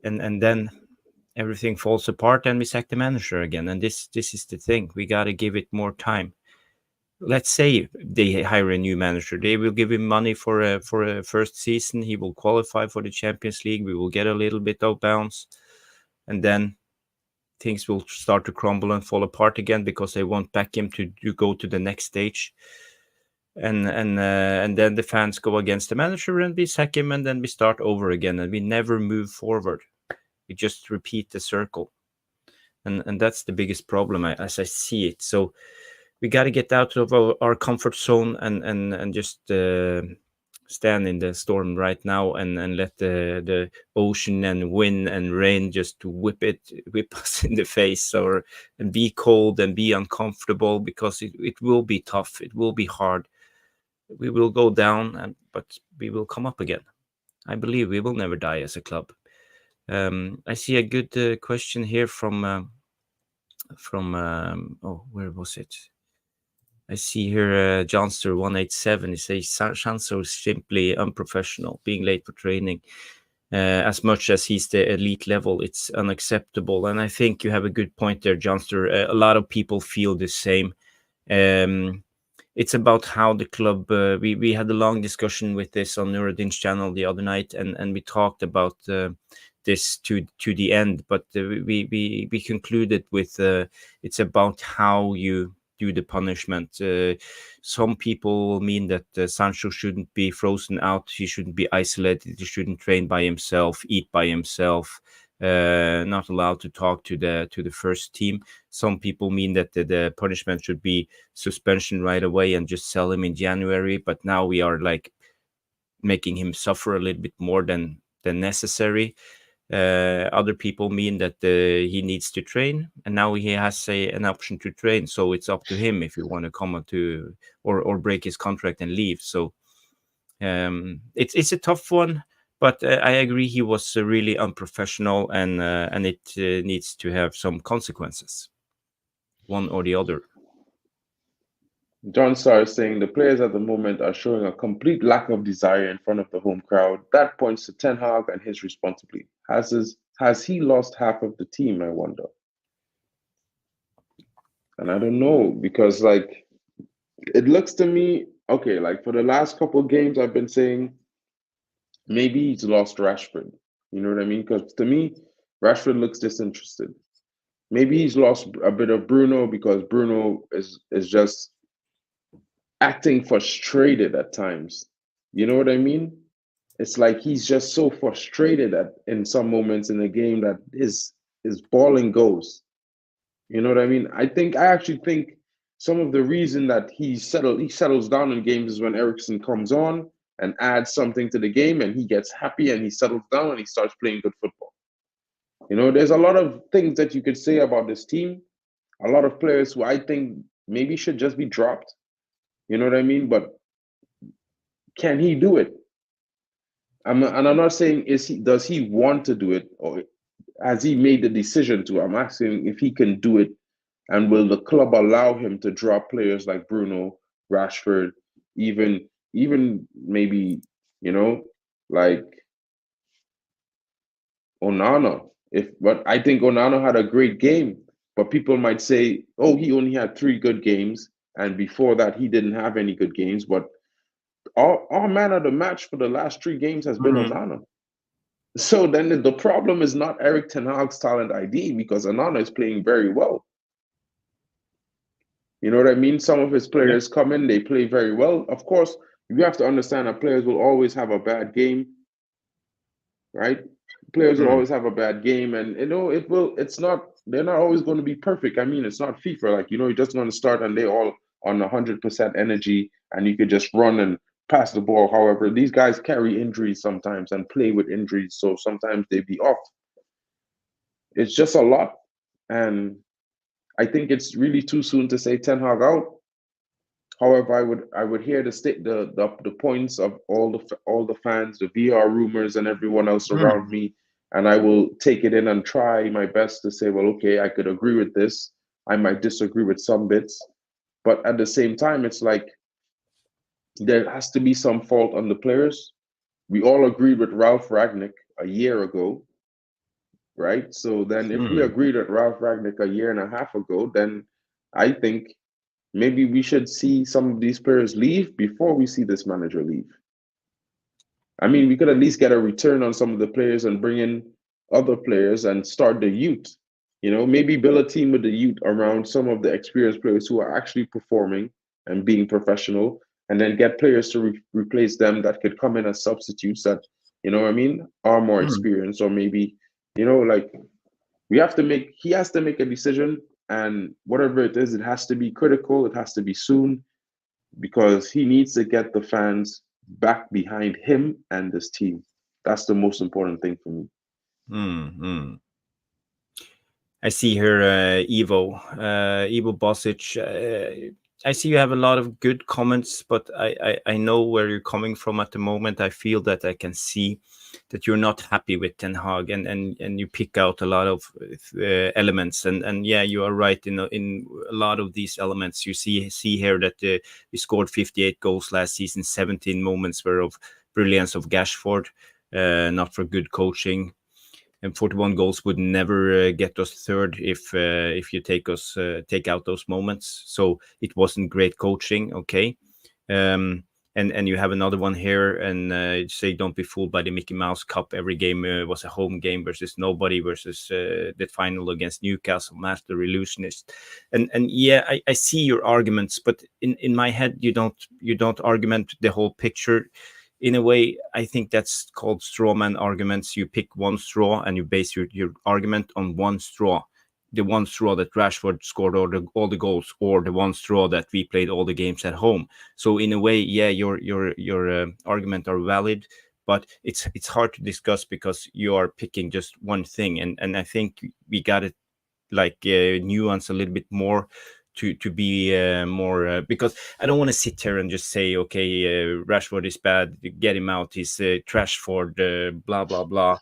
and then everything falls apart, and we sack the manager again. And this is the thing. We got to give it more time. Let's say they hire a new manager. They will give him money for a first season. He will qualify for the Champions League. We will get a little bit of bounce, and then things will start to crumble and fall apart again, because they won't back him to go to the next stage. And then the fans go against the manager, and we sack him, and then we start over again, and we never move forward. We just repeat the circle, and that's the biggest problem as I see it. So we got to get out of our comfort zone and just stand in the storm right now, and let the ocean and wind and rain just whip us in the face, and be cold and be uncomfortable, because it will be tough. It will be hard. We will go down, but we will come up again. I believe we will never die as a club. I see a good question here from where was it? I see here Johnster 187. He says Shanso is simply unprofessional, being late for training. As much as he's the elite level, it's unacceptable. And I think you have a good point there, Johnster. A lot of people feel the same. It's about how the club. We had a long discussion with this on Nuruddin's channel the other night, and we talked about this to the end. But we concluded with it's about how you do the punishment. Some people mean that Sancho shouldn't be frozen out. He shouldn't be isolated. He shouldn't train by himself, eat by himself. Not allowed to talk to the first team. Some people mean that the punishment should be suspension right away and just sell him in January. But now we are like making him suffer a little bit more than necessary. Other people mean that he needs to train, and now he has an option to train. So it's up to him if you want to come to or break his contract and leave. So it's a tough one. But I agree, he was really unprofessional, and it needs to have some consequences, one or the other. John Starr is saying the players at the moment are showing a complete lack of desire in front of the home crowd. That points to Ten Hag and his responsibility. Has he lost half of the team, I wonder? And I don't know, because like it looks to me, okay, like for the last couple of games I've been saying, maybe he's lost Rashford. You know what I mean? Because to me, Rashford looks disinterested. Maybe he's lost a bit of Bruno, because Bruno is just acting frustrated at times. You know what I mean? It's like he's just so frustrated in some moments in the game that his balling goes. You know what I mean? I actually think some of the reason that he settles down in games is when Eriksen comes on and adds something to the game, and he gets happy and he settles down and he starts playing good football. You know, there's a lot of things that you could say about this team. A lot of players who I think maybe should just be dropped. You know what I mean? But can he do it? I'm not saying does he want to do it, or has he made the decision to? I'm asking if he can do it, and will the club allow him to drop players like Bruno, Rashford, even maybe, you know, like Onana. But I think Onana had a great game. But people might say, oh, he only had 3 good games, and before that, he didn't have any good games. But our man of the match for the last 3 games has been Onana. So then the problem is not Eric Ten Hag's talent ID, because Onana is playing very well. You know what I mean? Some of his players come in, they play very well. Of course, you have to understand that players will always have a bad game, right? Players will always have a bad game, and they're not always going to be perfect. I mean, it's not FIFA. Like, you're just going to start and they all on 100% energy, and you could just run and pass the ball. However, these guys carry injuries sometimes and play with injuries, so sometimes they be off. It's just a lot, and I think it's really too soon to say Ten Hag out. However, I would hear the points of all the fans, the VR rumors, and everyone else around me, and I will take it in and try my best to say, well, okay, I could agree with this. I might disagree with some bits, but at the same time, it's like there has to be some fault on the players. We all agreed with Ralph Ragnick a year ago, right? So then if we agreed with Ralph Ragnick a year and a half ago, then I think maybe we should see some of these players leave before we see this manager leave. I mean, we could at least get a return on some of the players and bring in other players and start the youth. Maybe build a team with the youth around some of the experienced players who are actually performing and being professional, and then get players to replace them that could come in as substitutes that, are more experienced, or maybe, like he has to make a decision, and whatever it is, it has to be critical, it has to be soon, because he needs to get the fans back behind him and this team. That's the most important thing for me. I see here, Evo Bosic. I see you have a lot of good comments, but I know where you're coming from at the moment. I feel that I can see that you're not happy with Ten Hag, and you pick out a lot of elements, and yeah, you are right in a lot of these elements. You see here that we scored 58 goals last season. 17 moments were of brilliance of Gashford, not for good coaching. And 41 goals would never get us third if you take out those moments. So it wasn't great coaching, okay. And you have another one here, and say don't be fooled by the Mickey Mouse Cup. Every game was a home game versus nobody, versus the final against Newcastle, Master Illusionist. And yeah, I see your arguments, but in my head you don't argument the whole picture. In a way, I think that's called strawman arguments. You pick one straw and you base your argument on one straw. The one straw that Rashford scored all the goals, or the one straw that we played all the games at home. So in a way, yeah, your argument are valid, but it's hard to discuss because you are picking just one thing. And I think we got to nuance a little bit more to be more, because I don't want to sit here and just say, okay, Rashford is bad, get him out, he's Trashford, blah blah blah,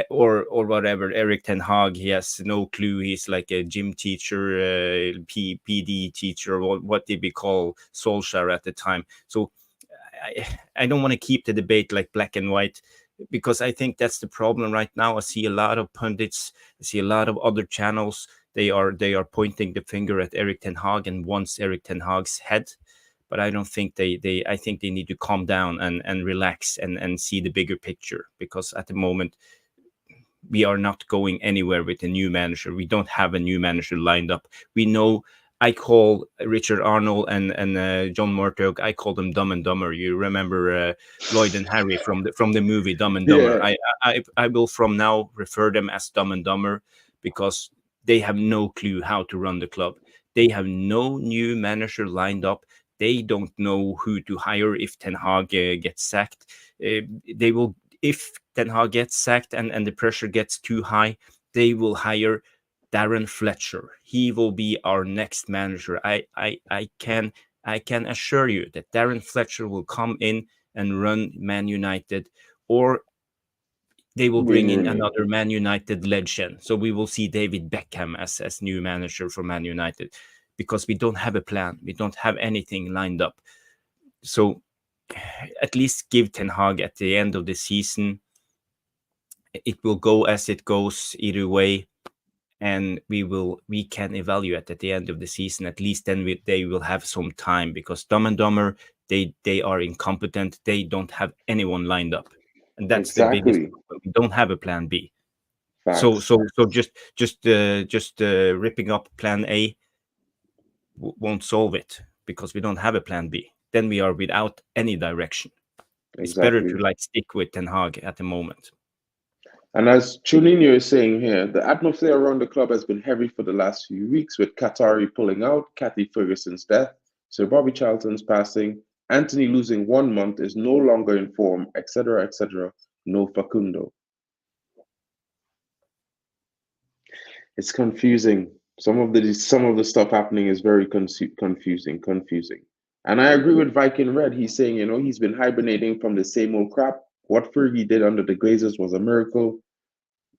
or whatever. Eric Ten Hag, he has no clue, he's like a gym teacher, PD teacher, what did we call Solskjaer at the time. So I don't want to keep the debate like black and white, because I think that's the problem right now. I see a lot of pundits, I see a lot of other channels. They are pointing the finger at Eric Ten Hag and wants Eric Ten Hag's head, but I don't think I think they need to calm down and relax and see the bigger picture, because at the moment we are not going anywhere with a new manager. We don't have a new manager lined up. We know. I call Richard Arnold and John Murdoch, I call them Dumb and Dumber. You remember Lloyd and Harry from the movie Dumb and Dumber. Yeah. I will from now refer them as Dumb and Dumber, because they have no clue how to run the club. They have no new manager lined up. They don't know who to hire if Ten Hag gets sacked. They will, if Ten Hag gets sacked and the pressure gets too high, they will hire Darren Fletcher. He will be our next manager. I can assure you that Darren Fletcher will come in and run Man United, or they will bring in another Man United legend. So we will see David Beckham as new manager for Man United, because we don't have a plan. We don't have anything lined up. So at least give Ten Hag at the end of the season. It will go as it goes either way. and we can evaluate at the end of the season. At least then they will have some time, because Dumb and Dumber, they are incompetent. They don't have anyone lined up, and that's the biggest Exactly. problem. We don't have a plan B. So Facts. just ripping up plan A won't solve it, because we don't have a plan B. Then we are without any direction. It's better to Exactly. like stick with Ten Hag at the moment. And as Chunino is saying here, the atmosphere around the club has been heavy for the last few weeks, with Qatari pulling out, Kathy Ferguson's death, Sir Bobby Charlton's passing, Anthony losing 1 month, is no longer in form, etc., etc. No Facundo. It's confusing. Some of the stuff happening is very confusing. And I agree with Viking Red. He's saying, he's been hibernating from the same old crap. What Fergie did under the Glazers was a miracle.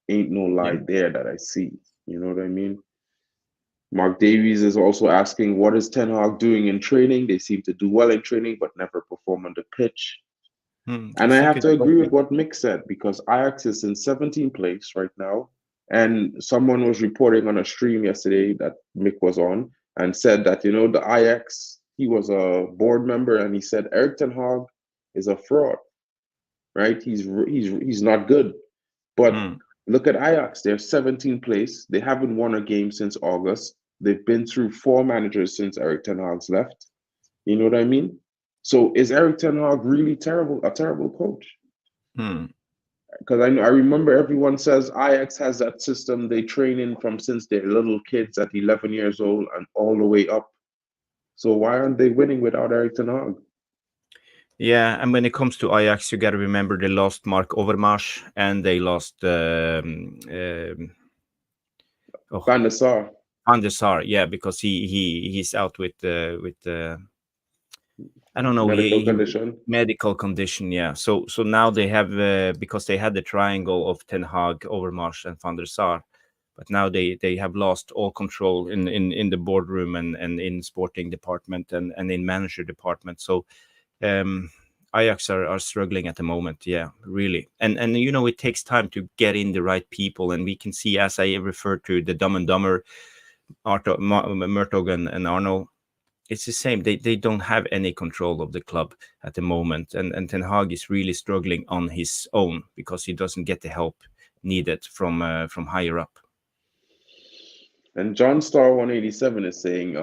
Ain't no lie Yeah. there that I see. You know what I mean? Mark Davies is also asking, what is Ten Hag doing in training? They seem to do well in training, but never perform on the pitch. And I That's a have good to agree with question. what Mick said, because Ajax is in 17th place right now. And someone was reporting on a stream yesterday that Mick was on and said that, the Ajax, he was a board member, and he said Erik Ten Hag is a fraud, right? He's not good. But Hmm. look at Ajax. They're 17th place. They haven't won a game since August. They've been through 4 managers since Erik Ten Hag's left. You know what I mean? So is Erik Ten Hag really a terrible coach? Hmm. Because I remember everyone says Ajax has that system they train in from since they're little kids at 11 years old and all the way up. So why aren't they winning without Erik Ten Hag? Yeah, and when it comes to Ajax, you got to remember they lost Mark Overmars, and they lost Van der Sar, Van der Sar. Yeah, because he's out with I don't know, medical he condition. medical condition. Yeah, so now they have because they had the triangle of Ten Hag, Overmars, and Van der Sar, but now they have lost all control in the boardroom and in sporting department and in manager department. So Ajax are struggling at the moment. Yeah, really. And it takes time to get in the right people, and we can see, as I referred to, the Dumb and Dumber, Murtog and Arno. It's the same. They don't have any control of the club at the moment, and Ten Hag is really struggling on his own because he doesn't get the help needed from higher up. And John Star 187 is saying,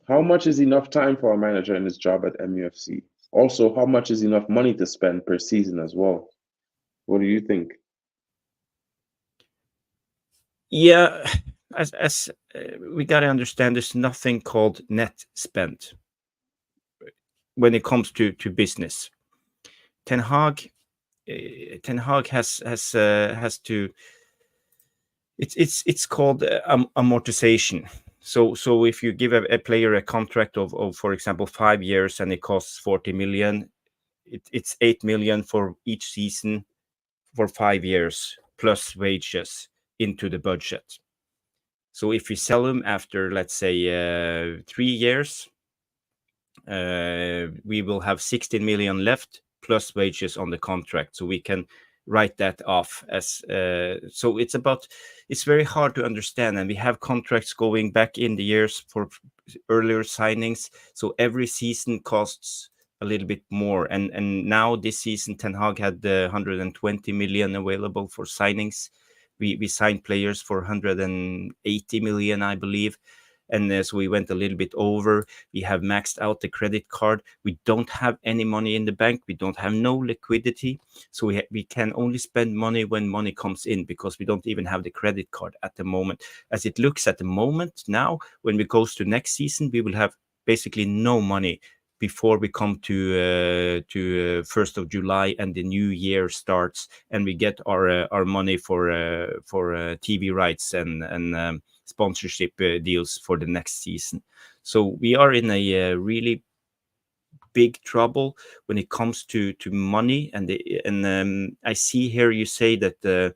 how much is enough time for a manager in his job at MUFC? Also, how much is enough money to spend per season as well? What do you think? Yeah, as we got to understand, there's nothing called net spent when it comes to business. Ten Hag has to. It's called amortization. So if you give a player a contract of for example 5 years and it costs 40 million, it's 8 million for each season for 5 years plus wages into the budget. So if we sell him after, let's say 3 years, we will have 16 million left plus wages on the contract, so we can write that off as so it's very hard to understand, and we have contracts going back in the years for earlier signings, so every season costs a little bit more, and now this season Ten Hag had 120 million available for signings. We signed players for 180 million, I believe, and so we went a little bit over. We have maxed out the credit card. We don't have any money in the bank. We don't have no liquidity. So we can only spend money when money comes in, because we don't even have the credit card at the moment. As it looks at the moment now, when we goes to next season, we will have basically no money before we come to 1st of July and the new year starts, and we get our money for TV rights and sponsorship deals for the next season. So we are in a really big trouble when it comes to money, and I see here you say that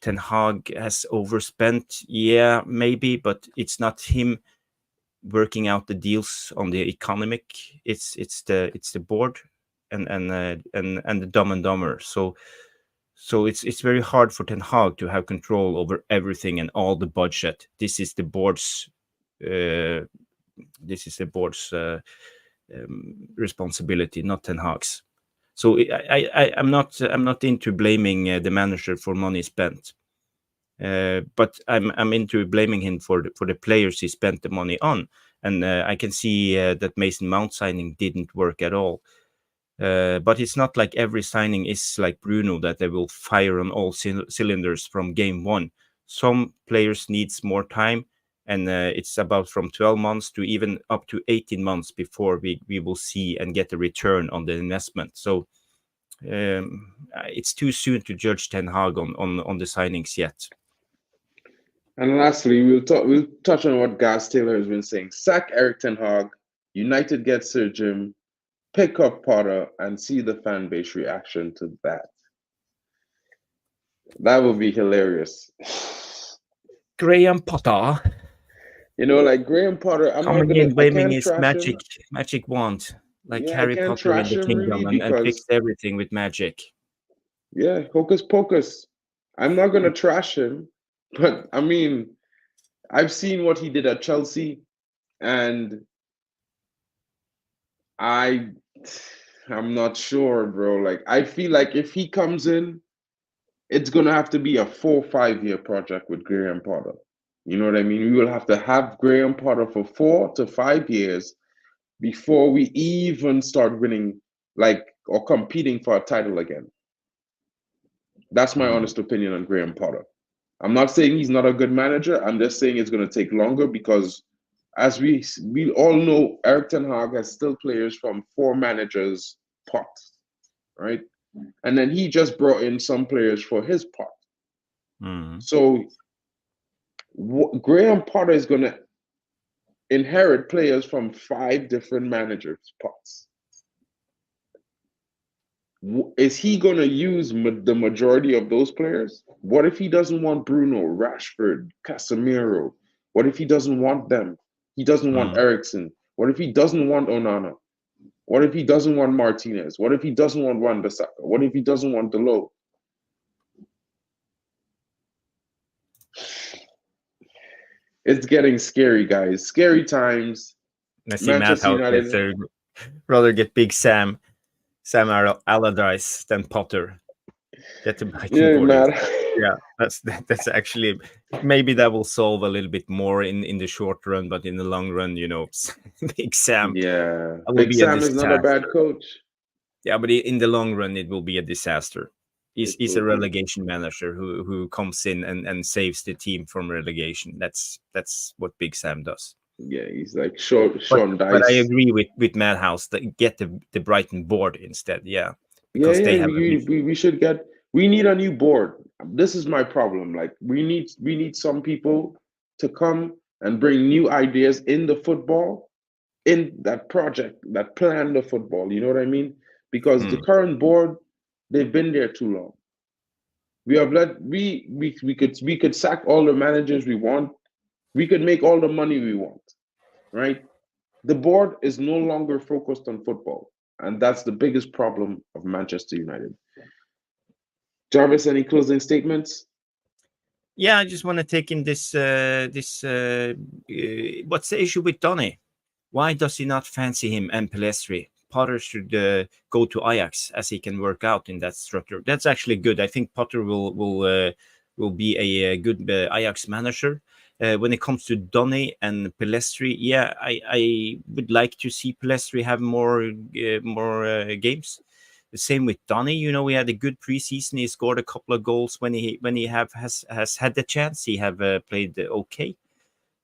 Ten Hag has overspent. Yeah, maybe, but it's not him working out the deals on the economic. It's the board and the Dumb and Dumber. So So it's very hard for Ten Hag to have control over everything and all the budget. This is the board's uh, responsibility, not Ten Hag's. So I'm not into blaming the manager for money spent, but I'm into blaming him for the players he spent the money on. And I can see that Mason Mount signing didn't work at all. But it's not like every signing is like Bruno, that they will fire on all cylinders from game one. Some players needs more time, and it's about from 12 months to even up to 18 months before we will see and get a return on the investment. So it's too soon to judge Ten Hag on the signings yet. And lastly, we'll touch on what Gas Taylor has been saying. Sack Eric Ten Hag, United get Sir Jim, pick up Potter, and see the fan base reaction to that. That would be hilarious. Graham Potter, like Graham Potter, coming in waving his magic wand, like Harry Potter in the kingdom, really, and fix everything with magic. Yeah, hocus pocus. I'm not gonna trash him, but I mean, I've seen what he did at Chelsea, and I'm not sure, bro. Like, I feel like if he comes in, it's gonna have to be a 4 or 5 year project with Graham Potter. You know what I mean? We will have to have Graham Potter for 4 to 5 years before we even start winning, or competing for a title again. That's my honest opinion on Graham Potter. I'm not saying he's not a good manager. I'm just saying it's going to take longer because, as we all know, Eric Ten Hag has still players from 4 managers' pot, right? And then he just brought in some players for his pot. So Graham Potter is going to inherit players from 5 different managers' pots. Is he going to use the majority of those players? What if he doesn't want Bruno, Rashford, Casemiro? What if he doesn't want them? He doesn't want Eriksen. What if he doesn't want Onana? What if he doesn't want Martinez? What if he doesn't want Wan-Bissaka? What if he doesn't want Dalot? It's getting scary, guys. Scary times. I see Matt United rather get Big Sam Allardyce than Potter. Get the yeah, that's actually, maybe that will solve a little bit more in the short run, but in the long run, Big Sam. Yeah, Big Sam is not a bad coach. Yeah, but in the long run, it will be a disaster. He's a relegation manager who comes in and saves the team from relegation. That's what Big Sam does. Yeah, he's like Sean Dice. But I agree with Madhouse that get the Brighton board instead. Yeah, because we need a new board. This is my problem. Like, we need some people to come and bring new ideas in the football, in that project, that plan the football. You know what I mean? Because the current board, they've been there too long. We could sack all the managers we want. We could make all the money we want, right? The board is no longer focused on football, and that's the biggest problem of Manchester United. Jarvis, any closing statements? Yeah, I just want to take in this. What's the issue with Donny? Why does he not fancy him and Pelestri? Potter should go to Ajax, as he can work out in that structure. That's actually good. I think Potter will be a good Ajax manager. When it comes to Donny and Pelestri, yeah, I would like to see Pelestri have more games. The same with Donny. He had a good preseason. He scored a couple of goals when he has had the chance. He have played okay.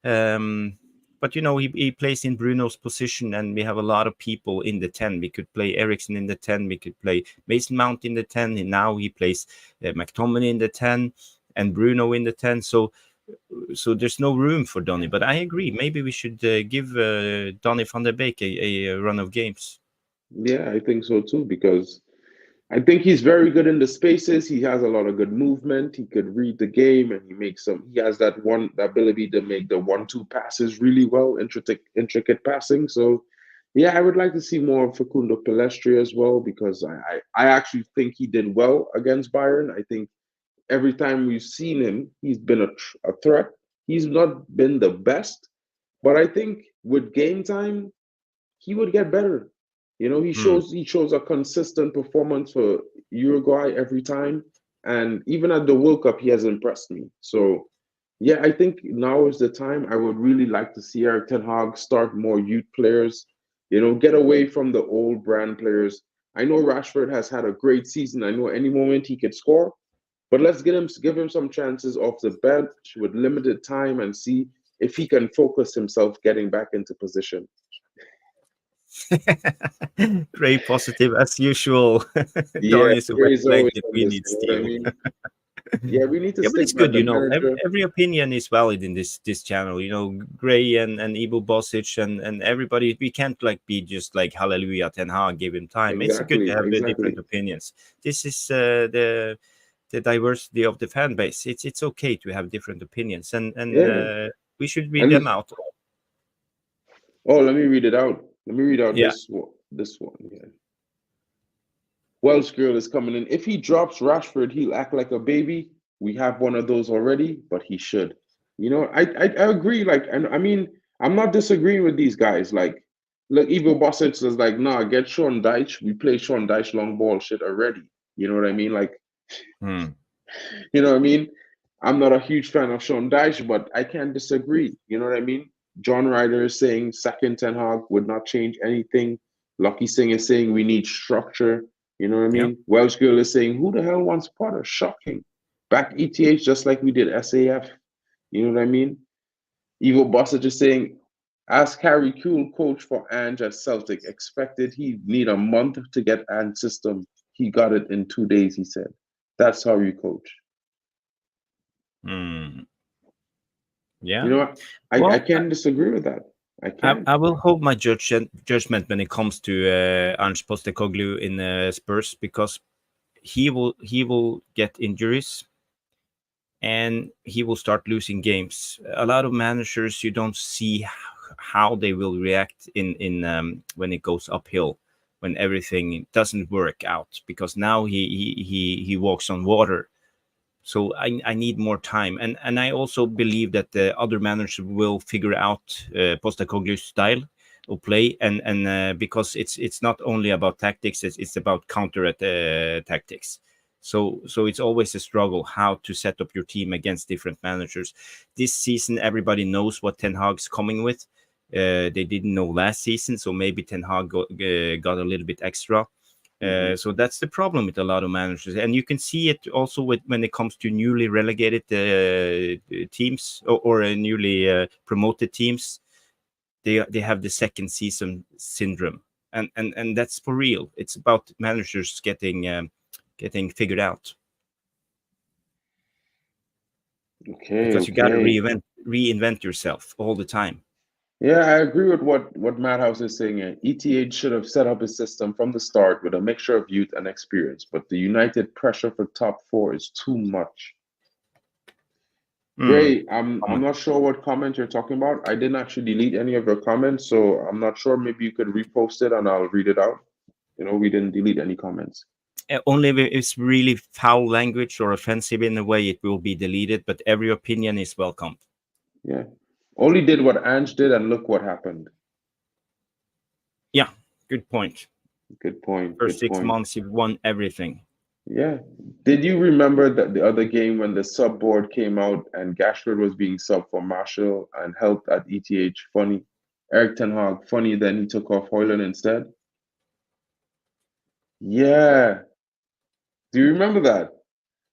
But he plays in Bruno's position, and we have a lot of people in the 10. We could play Eriksen in the 10. We could play Mason Mount in the 10. And now he plays McTominay in the 10 and Bruno in the 10. So there's no room for Donny. But I agree. Maybe we should give Donny van der Beek a run of games. Yeah, I think so too, because I think he's very good in the spaces. He has a lot of good movement. He could read the game, and he has that ability to make the 1-2 passes really well, intricate passing. So Yeah, I would like to see more of Facundo Pellistri as well because I actually think he did well against Bayern. I think every time we've seen him, he's been a threat. He's not been the best, but I think with game time, he would get better. You know, Hmm. he shows a consistent performance for Uruguay every time, and even at the World Cup, he has impressed me. So, yeah, I think now is the time. I would really like to see Eric Ten Hag start more youth players. You know, get away from the old brand players. I know Rashford has had a great season. I know any moment he could score, but let's give him some chances off the bench with limited time and see if he can focus himself getting back into position. Very positive as usual. Yeah, Don is Gray's always wet-blanket. on We this, need you know what I steel. mean? Yeah, we need to Yeah, but stick it's by good, the you know. manager. Every opinion is valid in this channel. You know, Gray and Ivo Bosic and everybody. We can't like be just like Hallelujah Ten Hag, give him time. It's good to Exactly, have exactly. different opinions. This is the diversity of the fan base. It's okay to have different opinions, and Yeah. we should read And them out. oh, let me read it out. Let me read out Yeah. this one. This one. Yeah. Welsh girl is coming in. If he drops Rashford, he'll act like a baby. We have one of those already, but he should. You know, I agree. Like, and I mean, I'm not disagreeing with these guys. Like, look, Ivo Bosic is like, nah, get Sean Dyche. We play Sean Dyche long ball shit already. You know what I mean? Like, Hmm. you know what I mean? I'm not a huge fan of Sean Dyche, but I can't disagree. You know what I mean? John Ryder is saying second Ten Hag would not change anything. Lucky Singh is saying we need structure. You know what I Yeah. mean? Welsh Girl is saying, who the hell wants Potter? Shocking. Back ETH just like we did SAF. You know what I mean? Ivo Bosic is saying, ask Harry Kuehl, coach for Ange at Celtic. Expected he'd need a month to get Ange's system. He got it in 2 days, he said. That's how you coach. Hmm. You Yeah. know what? I Well, can't disagree with that. I can't. I will hold my judgment when it comes to Ange Postecoglou in Spurs because he will get injuries and he will start losing games. A lot of managers you don't see how they will react in when it goes uphill, when everything doesn't work out because now he walks on water. So I need more time, and I also believe that the other managers will figure out Postecoglou's style of play, and because it's not only about tactics, it's about counter tactics. So it's always a struggle how to set up your team against different managers. This season, everybody knows what Ten Hag's coming with. They didn't know last season, so maybe Ten Hag got a little bit extra. Mhm. So that's the problem with a lot of managers, and you can see it also with when it comes to newly relegated teams or newly promoted teams. They have the second season syndrome, and that's for real. It's about managers getting figured out Okay, because you got to okay. reinvent yourself all the time. Yeah, I agree with what Madhouse is saying here. ETH should have set up a system from the start with a mixture of youth and experience, but the United pressure for top four is too much. Hmm. Gray, I'm not sure what comment you're talking about. I didn't actually delete any of your comments, so I'm not sure. Maybe you could repost it and I'll read it out. You know, we didn't delete any comments. Only if it's really foul language or offensive in a way, it will be deleted. But every opinion is welcome. Yeah. Only did what Ange did and look what happened. Yeah, good point. Good point. First Good six point. months, you've won everything. Yeah. Did you remember that the other game when the sub board came out and Gashford was being sub for Marshall and helped at ETH? Funny. Eric Ten Hag, funny, then he took off Hoyland instead. Yeah. Do you remember that?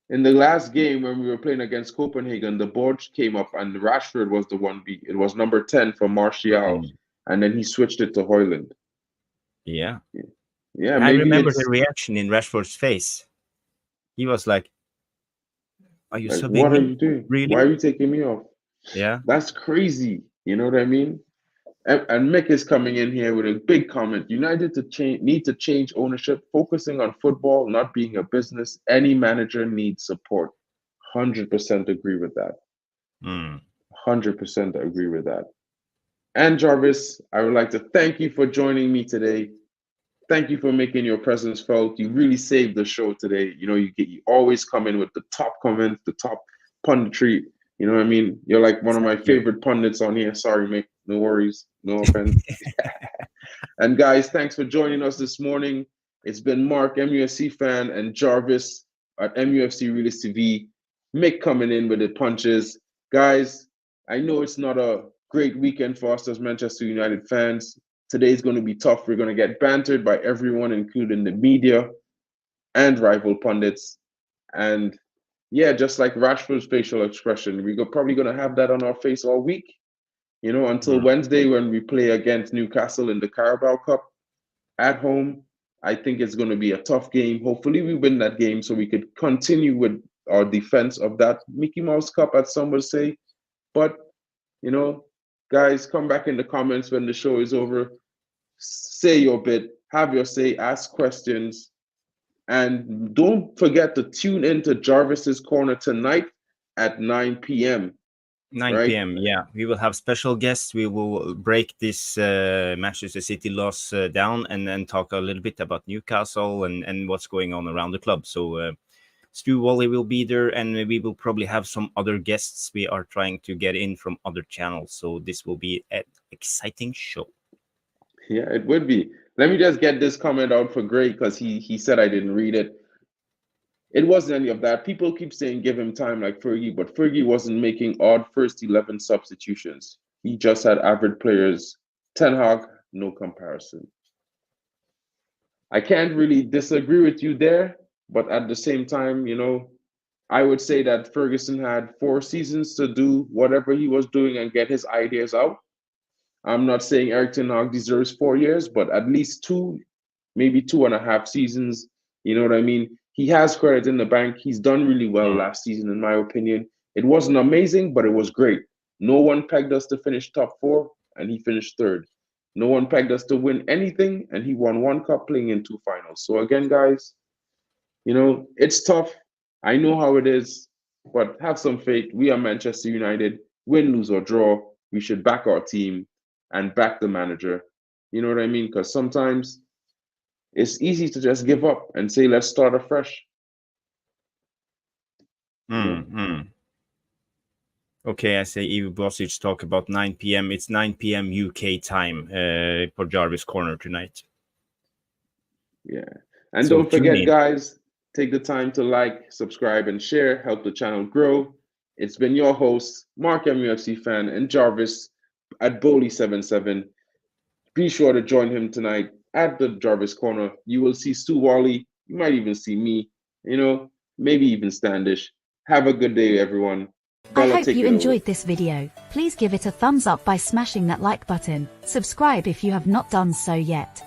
In the last game when we were playing against Copenhagen, the board came up and Rashford was the one beat. It was number 10 for Martial, Mm. and then he switched it to Hoyland. Yeah. Yeah, I maybe remember the it's reaction in Rashford's face. He was like, "Are you like, subbing what are me? you doing? Why Really?" are you taking me off? Yeah. That's crazy. You know what I mean? And Mick is coming in here with a big comment. United need to change ownership, focusing on football, not being a business. Any manager needs support. 100% agree with that. Mm. 100% agree with that. And Jarvis, I would like to thank you for joining me today. Thank you for making your presence felt. You really saved the show today. You always come in with the top comments, the top punditry. You know what I mean? You're like one of my favorite pundits on here. Sorry, mate. No worries. No offense. And guys, thanks for joining us this morning. It's been Mark, MUFC fan, and Jarvis at MUFC Realist TV. Mick coming in with the punches. Guys, I know it's not a great weekend for us as Manchester United fans. Today's going to be tough. We're going to get bantered by everyone, including the media and rival pundits. And yeah, just like Rashford's facial expression, we're probably going to have that on our face all week, until Wednesday when we play against Newcastle in the Carabao Cup at home. I think it's going to be a tough game. Hopefully we win that game so we could continue with our defense of that Mickey Mouse Cup, as some would say. But, guys, come back in the comments when the show is over. Say your bit, have your say, ask questions, and don't forget to tune in to Jarvis's Corner tonight at 9 p.m. 9 p.m. Yeah, we will have special guests. We will break this Manchester City loss down and then talk a little bit about Newcastle and what's going on around the club. So Stu Wally will be there, and we will probably have some other guests we are trying to get in from other channels. So this will be an exciting show. Yeah, it would be. Let me just get this comment out for Gray because he said I didn't read it. It wasn't any of that. People keep saying give him time like Fergie, but Fergie wasn't making odd first 11 substitutions. He just had average players. Ten Hag, no comparison. I can't really disagree with you there, but at the same time, I would say that Ferguson had 4 seasons to do whatever he was doing and get his ideas out. I'm not saying Erik ten Hag deserves 4 years, but at least 2, maybe 2.5 seasons. You know what I mean? He has credit in the bank. He's done really well last season, in my opinion. It wasn't amazing, but it was great. No one pegged us to finish top 4, and he finished 3rd. No one pegged us to win anything, and he won 1 cup playing in 2 finals. So again, guys, it's tough. I know how it is, but have some faith. We are Manchester United. Win, lose, or draw, we should back our team and back the manager. You know what I mean? Because sometimes it's easy to just give up and say, let's start afresh. Okay, I say Ivo Bosic talk about 9 p.m. It's 9 p.m. UK time for Jarvis Corner tonight. Yeah. And so don't forget, guys, take the time to like, subscribe, and share. Help the channel grow. It's been your host, Mark MUFC fan, and Jarvis at Bowley77. Be sure to join him tonight at the Jarvis Corner. You will see Stu Wally. You might even see me, maybe even Standish. Have a good day, everyone. I hope you enjoyed this video. Please give it a thumbs up by smashing that like button. Subscribe if you have not done so yet.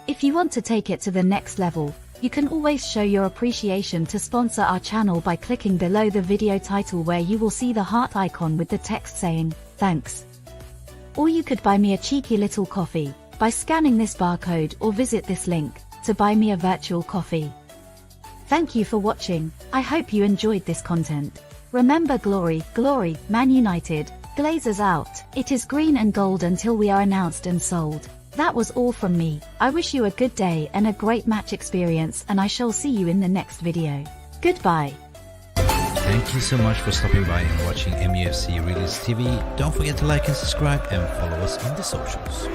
If you want to take it to the next level, you can always show your appreciation to sponsor our channel by clicking below the video title where you will see the heart icon with the text saying, thanks. Or you could buy me a cheeky little coffee by scanning this barcode or visit this link to buy me a virtual coffee. Thank you for watching. I hope you enjoyed this content. Remember, glory, glory, Man United, Glazers out. It is green and gold until we are announced and sold. That was all from me. I wish you a good day and a great match experience, and I shall see you in the next video. Goodbye. Thank you so much for stopping by and watching MUFC Realist TV. Don't forget to like and subscribe and follow us on the socials.